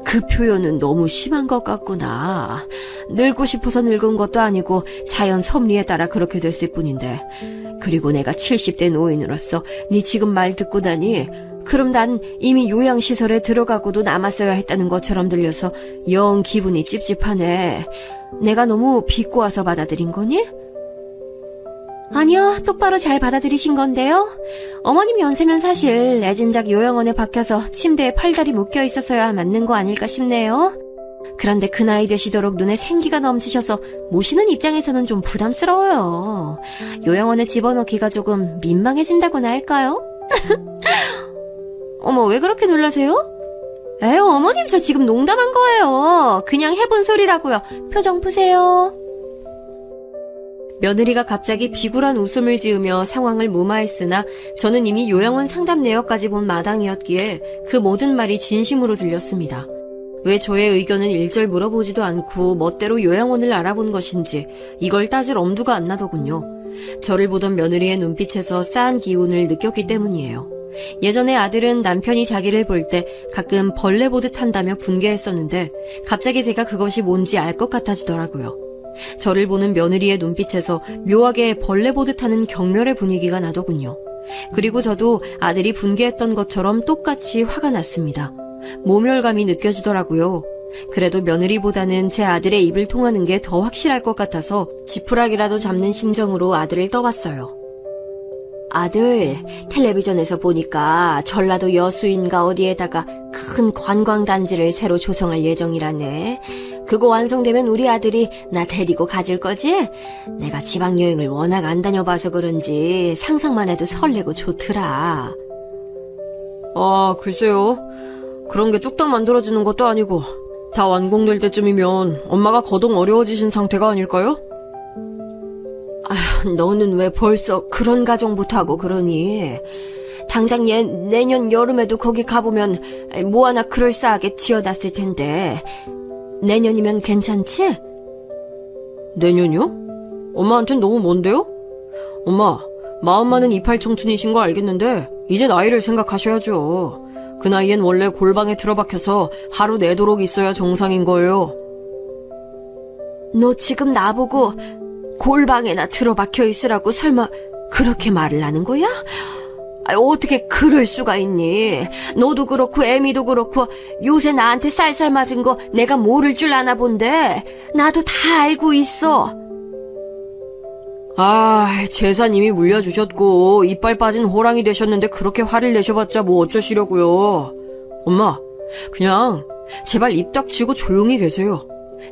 그 표현은 너무 심한 것 같구나. 늙고 싶어서 늙은 것도 아니고 자연 섭리에 따라 그렇게 됐을 뿐인데. 그리고 내가 70대 노인으로서 네 지금 말 듣고 나니 그럼 난 이미 요양시설에 들어가고도 남았어야 했다는 것처럼 들려서 영 기분이 찝찝하네. 내가 너무 비꼬아서 받아들인 거니? 아니요, 똑바로 잘 받아들이신 건데요. 어머님 연세면 사실 애진작 요양원에 박혀서 침대에 팔다리 묶여 있었어야 맞는 거 아닐까 싶네요. 그런데 그 나이 되시도록 눈에 생기가 넘치셔서 모시는 입장에서는 좀 부담스러워요. 요양원에 집어넣기가 조금 민망해진다고나 할까요? 어머, 왜 그렇게 놀라세요? 에휴, 어머님 저 지금 농담한 거예요. 그냥 해본 소리라고요. 표정 푸세요. 며느리가 갑자기 비굴한 웃음을 지으며 상황을 무마했으나 저는 이미 요양원 상담 내역까지 본 마당이었기에 그 모든 말이 진심으로 들렸습니다. 왜 저의 의견은 일절 물어보지도 않고 멋대로 요양원을 알아본 것인지 이걸 따질 엄두가 안 나더군요. 저를 보던 며느리의 눈빛에서 싸한 기운을 느꼈기 때문이에요. 예전에 아들은 남편이 자기를 볼 때 가끔 벌레 보듯 한다며 분개했었는데 갑자기 제가 그것이 뭔지 알 것 같아지더라고요. 저를 보는 며느리의 눈빛에서 묘하게 벌레 보듯 하는 경멸의 분위기가 나더군요. 그리고 저도 아들이 분개했던 것처럼 똑같이 화가 났습니다. 모멸감이 느껴지더라고요. 그래도 며느리보다는 제 아들의 입을 통하는 게 더 확실할 것 같아서 지푸라기라도 잡는 심정으로 아들을 떠봤어요. 아들, 텔레비전에서 보니까 전라도 여수인가 어디에다가 큰 관광단지를 새로 조성할 예정이라네. 그거 완성되면 우리 아들이 나 데리고 가줄 거지? 내가 지방여행을 워낙 안 다녀봐서 그런지 상상만 해도 설레고 좋더라. 아, 글쎄요. 그런 게 뚝딱 만들어지는 것도 아니고 다 완공될 때쯤이면 엄마가 거동 어려워지신 상태가 아닐까요? 아휴, 너는 왜 벌써 그런 가정부터 하고 그러니? 당장 내년 여름에도 거기 가보면 뭐 하나 그럴싸하게 지어놨을 텐데 내년이면 괜찮지? 내년이요? 엄마한텐 너무 먼데요? 엄마, 마음 많은 이팔 청춘이신 거 알겠는데 이제 나이를 생각하셔야죠. 그 나이엔 원래 골방에 틀어박혀서 하루 내도록 있어야 정상인 거예요. 너 지금 나보고 골방에나 틀어박혀 있으라고 설마 그렇게 말을 하는 거야? 어떻게 그럴 수가 있니? 너도 그렇고 애미도 그렇고 요새 나한테 쌀쌀 맞은 거 내가 모를 줄 아나 본데 나도 다 알고 있어. 아, 재산 이미 물려주셨고 이빨 빠진 호랑이 되셨는데 그렇게 화를 내셔봤자 뭐 어쩌시려고요. 엄마, 그냥 제발 입 닥치고 조용히 계세요.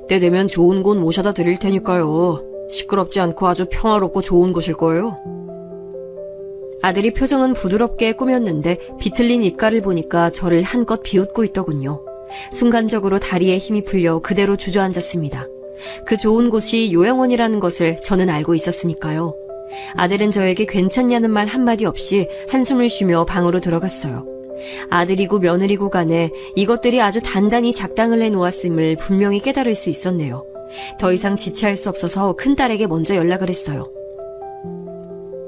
때 되면 좋은 곳 모셔다 드릴 테니까요. 시끄럽지 않고 아주 평화롭고 좋은 곳일 거예요. 아들이 표정은 부드럽게 꾸몄는데 비틀린 입가를 보니까 저를 한껏 비웃고 있더군요. 순간적으로 다리에 힘이 풀려 그대로 주저앉았습니다. 그 좋은 곳이 요양원이라는 것을 저는 알고 있었으니까요. 아들은 저에게 괜찮냐는 말 한마디 없이 한숨을 쉬며 방으로 들어갔어요. 아들이고 며느리고 간에 이것들이 아주 단단히 작당을 해놓았음을 분명히 깨달을 수 있었네요. 더 이상 지체할 수 없어서 큰딸에게 먼저 연락을 했어요.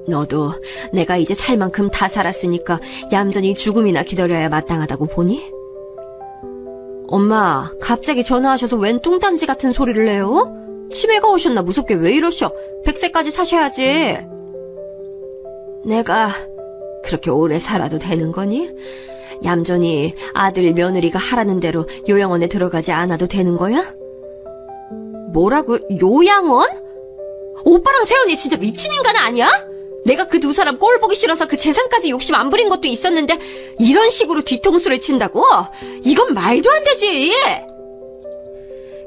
너도 내가 이제 살 만큼 다 살았으니까 얌전히 죽음이나 기다려야 마땅하다고 보니? 엄마, 갑자기 전화하셔서 웬 뚱딴지 같은 소리를 해요? 치매가 오셨나 무섭게 왜 이러셔? 100세까지 사셔야지. 내가 그렇게 오래 살아도 되는 거니? 얌전히 아들 며느리가 하라는 대로 요양원에 들어가지 않아도 되는 거야? 뭐라고? 요양원? 오빠랑 세연이 진짜 미친 인간 아니야? 내가 그 두 사람 꼴 보기 싫어서 그 재산까지 욕심 안 부린 것도 있었는데 이런 식으로 뒤통수를 친다고? 이건 말도 안 되지.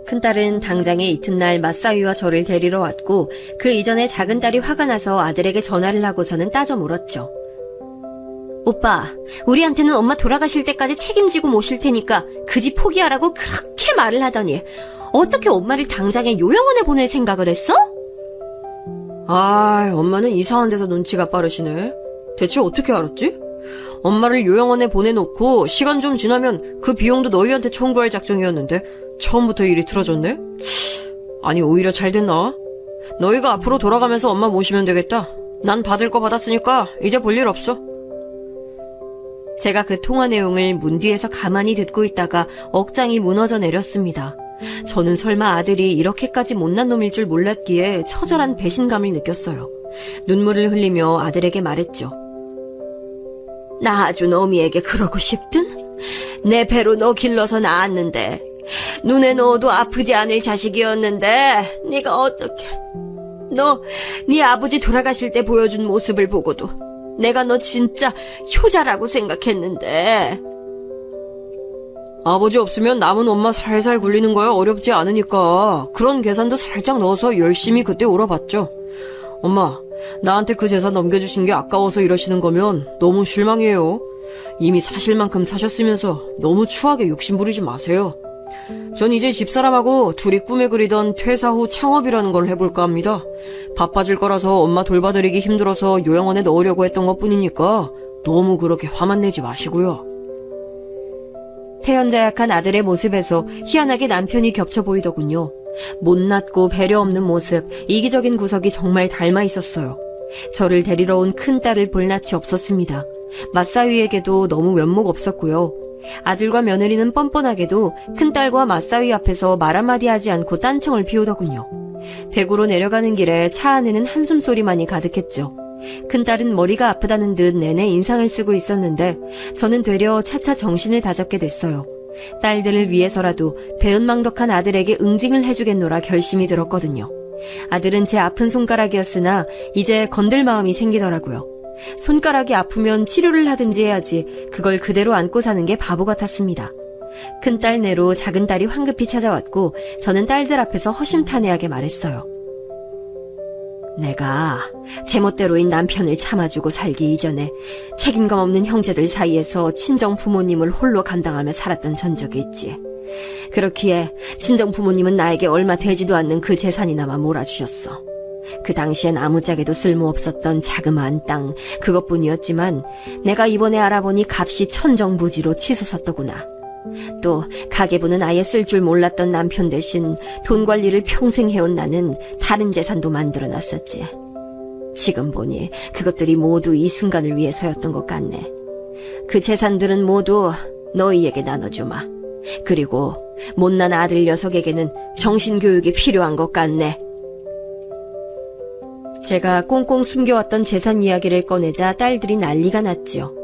큰딸은 당장의 이튿날 맞사위와 저를 데리러 왔고 그 이전에 작은딸이 화가 나서 아들에게 전화를 하고서는 따져 물었죠. 오빠, 우리한테는 엄마 돌아가실 때까지 책임지고 모실 테니까 그 집 포기하라고 그렇게 말을 하더니 어떻게 엄마를 당장에 요양원에 보낼 생각을 했어? 엄마는 이상한 데서 눈치가 빠르시네. 대체 어떻게 알았지? 엄마를 요양원에 보내놓고 시간 좀 지나면 그 비용도 너희한테 청구할 작정이었는데 처음부터 일이 틀어졌네? 아니, 오히려 잘 됐나? 너희가 앞으로 돌아가면서 엄마 모시면 되겠다. 난 받을 거 받았으니까 이제 볼 일 없어. 제가 그 통화 내용을 문 뒤에서 가만히 듣고 있다가 억장이 무너져 내렸습니다. 저는 설마 아들이 이렇게까지 못난 놈일 줄 몰랐기에 처절한 배신감을 느꼈어요. 눈물을 흘리며 아들에게 말했죠. 나 아주 너미에게 그러고 싶든? 내 배로 너 길러서 낳았는데 눈에 넣어도 아프지 않을 자식이었는데 네가 어떻게... 네 아버지 돌아가실 때 보여준 모습을 보고도 내가 너 진짜 효자라고 생각했는데. 아버지 없으면 남은 엄마 살살 굴리는 거야 어렵지 않으니까 그런 계산도 살짝 넣어서 열심히 그때 울어봤죠. 엄마, 나한테 그 재산 넘겨주신 게 아까워서 이러시는 거면 너무 실망이에요. 이미 사실 만큼 사셨으면서 너무 추하게 욕심 부리지 마세요. 전 이제 집사람하고 둘이 꿈에 그리던 퇴사 후 창업이라는 걸 해볼까 합니다. 바빠질 거라서 엄마 돌봐드리기 힘들어서 요양원에 넣으려고 했던 것뿐이니까 너무 그렇게 화만 내지 마시고요. 태연자약한 아들의 모습에서 희한하게 남편이 겹쳐 보이더군요. 못났고 배려 없는 모습, 이기적인 구석이 정말 닮아 있었어요. 저를 데리러 온 큰딸을 볼 낯이 없었습니다. 맞사위에게도 너무 면목 없었고요. 아들과 며느리는 뻔뻔하게도 큰딸과 맞사위 앞에서 말 한마디 하지 않고 딴청을 피우더군요. 대구로 내려가는 길에 차 안에는 한숨소리만이 가득했죠. 큰딸은 머리가 아프다는 듯 내내 인상을 쓰고 있었는데 저는 되려 차차 정신을 다잡게 됐어요. 딸들을 위해서라도 배은망덕한 아들에게 응징을 해주겠노라 결심이 들었거든요. 아들은 제 아픈 손가락이었으나 이제 건들 마음이 생기더라고요. 손가락이 아프면 치료를 하든지 해야지 그걸 그대로 안고 사는 게 바보 같았습니다. 큰딸 내로 작은딸이 황급히 찾아왔고 저는 딸들 앞에서 허심탄회하게 말했어요. 내가 제멋대로인 남편을 참아주고 살기 이전에 책임감 없는 형제들 사이에서 친정 부모님을 홀로 감당하며 살았던 전적이 있지. 그렇기에 친정 부모님은 나에게 얼마 되지도 않는 그 재산이나마 몰아주셨어. 그 당시엔 아무짝에도 쓸모없었던 자그마한 땅 그것뿐이었지만 내가 이번에 알아보니 값이 천정부지로 치솟았더구나. 또 가계부는 아예 쓸 줄 몰랐던 남편 대신 돈 관리를 평생 해온 나는 다른 재산도 만들어놨었지. 지금 보니 그것들이 모두 이 순간을 위해서였던 것 같네. 그 재산들은 모두 너희에게 나눠주마. 그리고 못난 아들 녀석에게는 정신교육이 필요한 것 같네. 제가 꽁꽁 숨겨왔던 재산 이야기를 꺼내자 딸들이 난리가 났지요.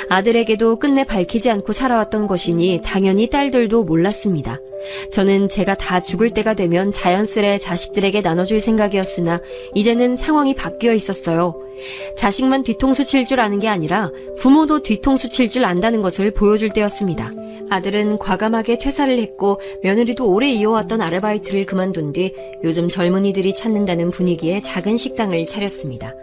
아들에게도 끝내 밝히지 않고 살아왔던 것이니 당연히 딸들도 몰랐습니다. 저는 제가 다 죽을 때가 되면 자연스레 자식들에게 나눠줄 생각이었으나 이제는 상황이 바뀌어 있었어요. 자식만 뒤통수 칠 줄 아는 게 아니라 부모도 뒤통수 칠 줄 안다는 것을 보여줄 때였습니다. 아들은 과감하게 퇴사를 했고 며느리도 오래 이어왔던 아르바이트를 그만둔 뒤 요즘 젊은이들이 찾는다는 분위기의 작은 식당을 차렸습니다.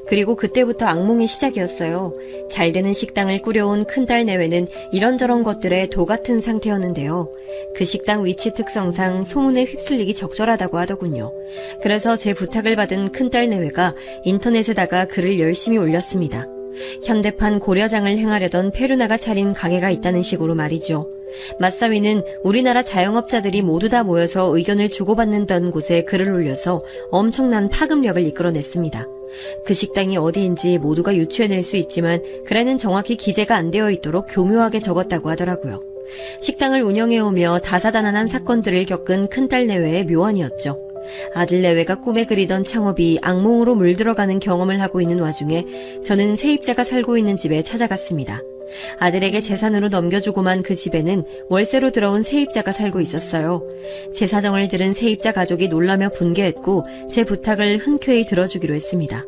그리고 그때부터 악몽의 시작이었어요. 잘 되는 식당을 꾸려온 큰딸 내외는 이런저런 것들에 도 같은 상태였는데요. 그 식당 위치 특성상 소문에 휩쓸리기 적절하다고 하더군요. 그래서 제 부탁을 받은 큰딸 내외가 인터넷에다가 글을 열심히 올렸습니다. 현대판 고려장을 행하려던 페루나가 차린 가게가 있다는 식으로 말이죠. 맞사위는 우리나라 자영업자들이 모두 다 모여서 의견을 주고받는다는 곳에 글을 올려서 엄청난 파급력을 이끌어냈습니다. 그 식당이 어디인지 모두가 유추해낼 수 있지만 글에는 정확히 기재가 안 되어 있도록 교묘하게 적었다고 하더라고요. 식당을 운영해오며 다사다난한 사건들을 겪은 큰딸 내외의 묘안이었죠. 아들 내외가 꿈에 그리던 창업이 악몽으로 물들어가는 경험을 하고 있는 와중에 저는 세입자가 살고 있는 집에 찾아갔습니다. 아들에게 재산으로 넘겨주고만 그 집에는 월세로 들어온 세입자가 살고 있었어요. 제 사정을 들은 세입자 가족이 놀라며 분개했고 제 부탁을 흔쾌히 들어주기로 했습니다.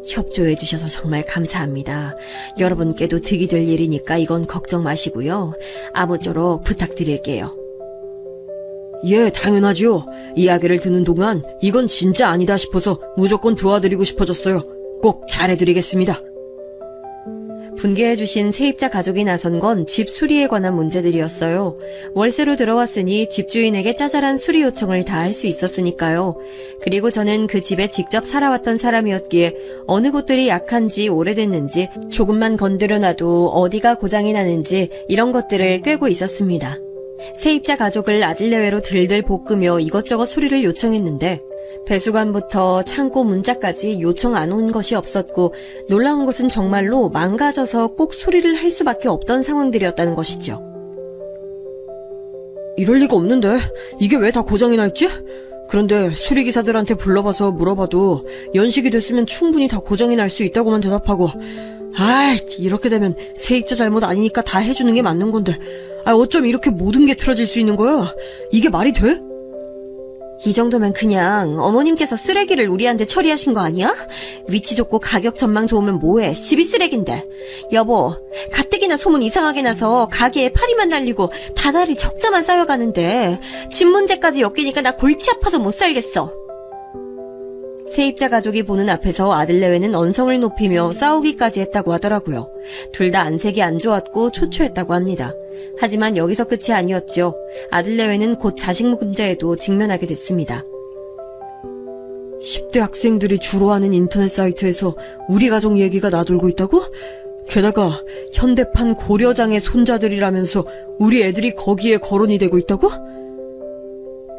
협조해주셔서 정말 감사합니다. 여러분께도 득이 될 일이니까 이건 걱정 마시고요. 아무쪼록 부탁드릴게요. 예, 당연하지요. 이야기를 듣는 동안 이건 진짜 아니다 싶어서 무조건 도와드리고 싶어졌어요. 꼭 잘해드리겠습니다. 분개해주신 세입자 가족이 나선 건 집 수리에 관한 문제들이었어요. 월세로 들어왔으니 집주인에게 짜잘한 수리 요청을 다 할 수 있었으니까요. 그리고 저는 그 집에 직접 살아왔던 사람이었기에 어느 곳들이 약한지 오래됐는지 조금만 건드려놔도 어디가 고장이 나는지 이런 것들을 꿰고 있었습니다. 세입자 가족을 아들 내외로 들들 볶으며 이것저것 수리를 요청했는데 배수관부터 창고 문짝까지 요청 안 온 것이 없었고 놀라운 것은 정말로 망가져서 꼭 수리를 할 수밖에 없던 상황들이었다는 것이죠. 이럴 리가 없는데 이게 왜 다 고장이 나 있지? 그런데 수리기사들한테 불러봐서 물어봐도 연식이 됐으면 충분히 다 고장이 날 수 있다고만 대답하고 이렇게 되면 세입자 잘못 아니니까 다 해주는 게 맞는 건데 어쩜 이렇게 모든 게 틀어질 수 있는 거야? 이게 말이 돼? 이 정도면 그냥 어머님께서 쓰레기를 우리한테 처리하신 거 아니야? 위치 좋고 가격 전망 좋으면 뭐해? 집이 쓰레기인데. 여보, 가뜩이나 소문 이상하게 나서 가게에 파리만 날리고 다달이 적자만 쌓여가는데 집 문제까지 엮이니까 나 골치 아파서 못 살겠어. 세입자 가족이 보는 앞에서 아들 내외는 언성을 높이며 싸우기까지 했다고 하더라고요. 둘 다 안색이 안 좋았고 초조했다고 합니다. 하지만 여기서 끝이 아니었죠. 아들 내외는 곧 자식 문제에도 직면하게 됐습니다. 10대 학생들이 주로 하는 인터넷 사이트에서 우리 가족 얘기가 나돌고 있다고? 게다가 현대판 고려장의 손자들이라면서 우리 애들이 거기에 거론이 되고 있다고?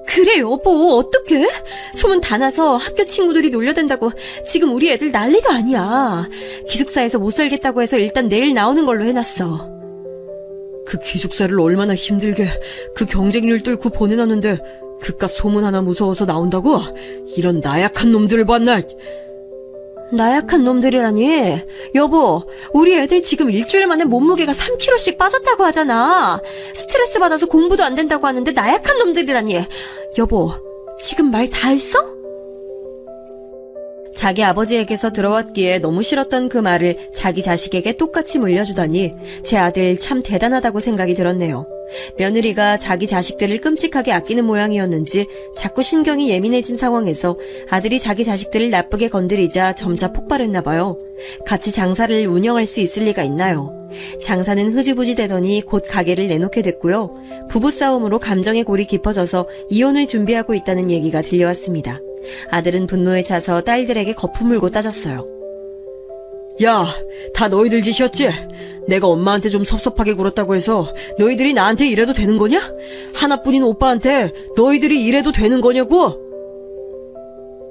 그래 여보, 어떡해? 소문 다 나서 학교 친구들이 놀려댄다고 지금 우리 애들 난리도 아니야. 기숙사에서 못 살겠다고 해서 일단 내일 나오는 걸로 해놨어. 그 기숙사를 얼마나 힘들게 그 경쟁률 뚫고 보내놨는데 그깟 소문 하나 무서워서 나온다고? 이런 나약한 놈들을 봤나? 나약한 놈들이라니? 여보, 우리 애들 지금 일주일 만에 몸무게가 3kg씩 빠졌다고 하잖아. 스트레스 받아서 공부도 안 된다고 하는데 나약한 놈들이라니. 여보, 지금 말 다 했어? 자기 아버지에게서 들어왔기에 너무 싫었던 그 말을 자기 자식에게 똑같이 물려주다니 제 아들 참 대단하다고 생각이 들었네요. 며느리가 자기 자식들을 끔찍하게 아끼는 모양이었는지 자꾸 신경이 예민해진 상황에서 아들이 자기 자식들을 나쁘게 건드리자 점차 폭발했나 봐요. 같이 장사를 운영할 수 있을 리가 있나요? 장사는 흐지부지 되더니 곧 가게를 내놓게 됐고요. 부부싸움으로 감정의 골이 깊어져서 이혼을 준비하고 있다는 얘기가 들려왔습니다. 아들은 분노에 차서 딸들에게 거품 물고 따졌어요. 야, 다 너희들 짓이었지? 내가 엄마한테 좀 섭섭하게 굴었다고 해서 너희들이 나한테 이래도 되는 거냐? 하나뿐인 오빠한테 너희들이 이래도 되는 거냐고?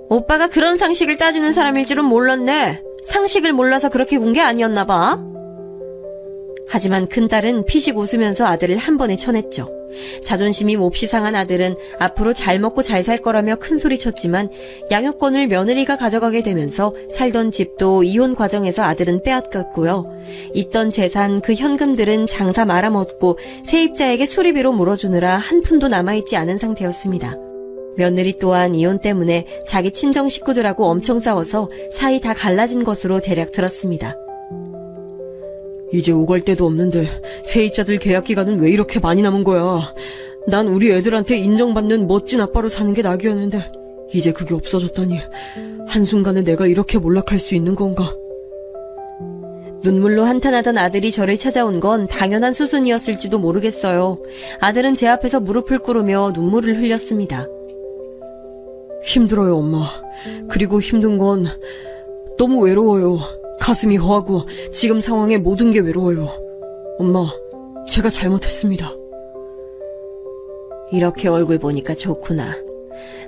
오빠가 그런 상식을 따지는 사람일 줄은 몰랐네. 상식을 몰라서 그렇게 군 게 아니었나 봐. 하지만 큰딸은 피식 웃으면서 아들을 한 번에 쳐냈죠. 자존심이 몹시 상한 아들은 앞으로 잘 먹고 잘 살 거라며 큰소리쳤지만 양육권을 며느리가 가져가게 되면서 살던 집도 이혼 과정에서 아들은 빼앗겼고요. 있던 재산 그 현금들은 장사 말아먹고 세입자에게 수리비로 물어주느라 한 푼도 남아있지 않은 상태였습니다. 며느리 또한 이혼 때문에 자기 친정 식구들하고 엄청 싸워서 사이 다 갈라진 것으로 대략 들었습니다. 이제 오갈 데도 없는데 세입자들 계약 기간은 왜 이렇게 많이 남은 거야? 난 우리 애들한테 인정받는 멋진 아빠로 사는 게 낙이었는데 이제 그게 없어졌다니 한순간에 내가 이렇게 몰락할 수 있는 건가? 눈물로 한탄하던 아들이 저를 찾아온 건 당연한 수순이었을지도 모르겠어요. 아들은 제 앞에서 무릎을 꿇으며 눈물을 흘렸습니다. 힘들어요, 엄마. 그리고 힘든 건 너무 외로워요. 가슴이 허하고 지금 상황에 모든 게 외로워요. 엄마, 제가 잘못했습니다. 이렇게 얼굴 보니까 좋구나.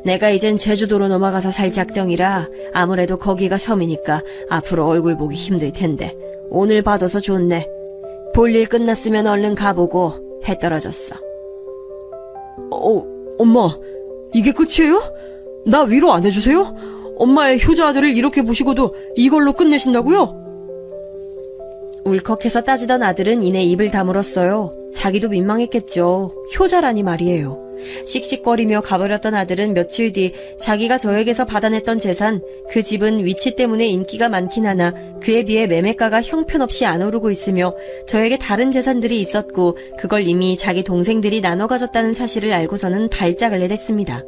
내가 이젠 제주도로 넘어가서 살 작정이라 아무래도 거기가 섬이니까 앞으로 얼굴 보기 힘들 텐데 오늘 받아서 좋네. 볼일 끝났으면 얼른 가보고 해 떨어졌어. 엄마, 이게 끝이에요? 나 위로 안 해주세요? 엄마의 효자 아들을 이렇게 보시고도 이걸로 끝내신다고요? 울컥해서 따지던 아들은 이내 입을 다물었어요. 자기도 민망했겠죠. 효자라니 말이에요. 씩씩거리며 가버렸던 아들은 며칠 뒤 자기가 저에게서 받아냈던 재산, 그 집은 위치 때문에 인기가 많긴 하나 그에 비해 매매가가 형편없이 안 오르고 있으며 저에게 다른 재산들이 있었고 그걸 이미 자기 동생들이 나눠 가졌다는 사실을 알고서는 발작을 내댔습니다.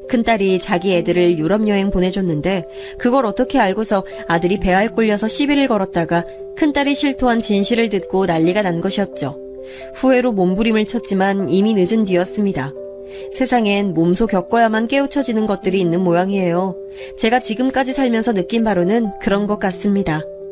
큰딸이 자기 애들을 유럽 여행 보내줬는데 그걸 어떻게 알고서 아들이 배알 꼴려서 시비를 걸었다가 큰딸이 실토한 진실을 듣고 난리가 난 것이었죠. 후회로 몸부림을 쳤지만 이미 늦은 뒤였습니다. 세상엔 몸소 겪어야만 깨우쳐지는 것들이 있는 모양이에요. 제가 지금까지 살면서 느낀 바로는 그런 것 같습니다.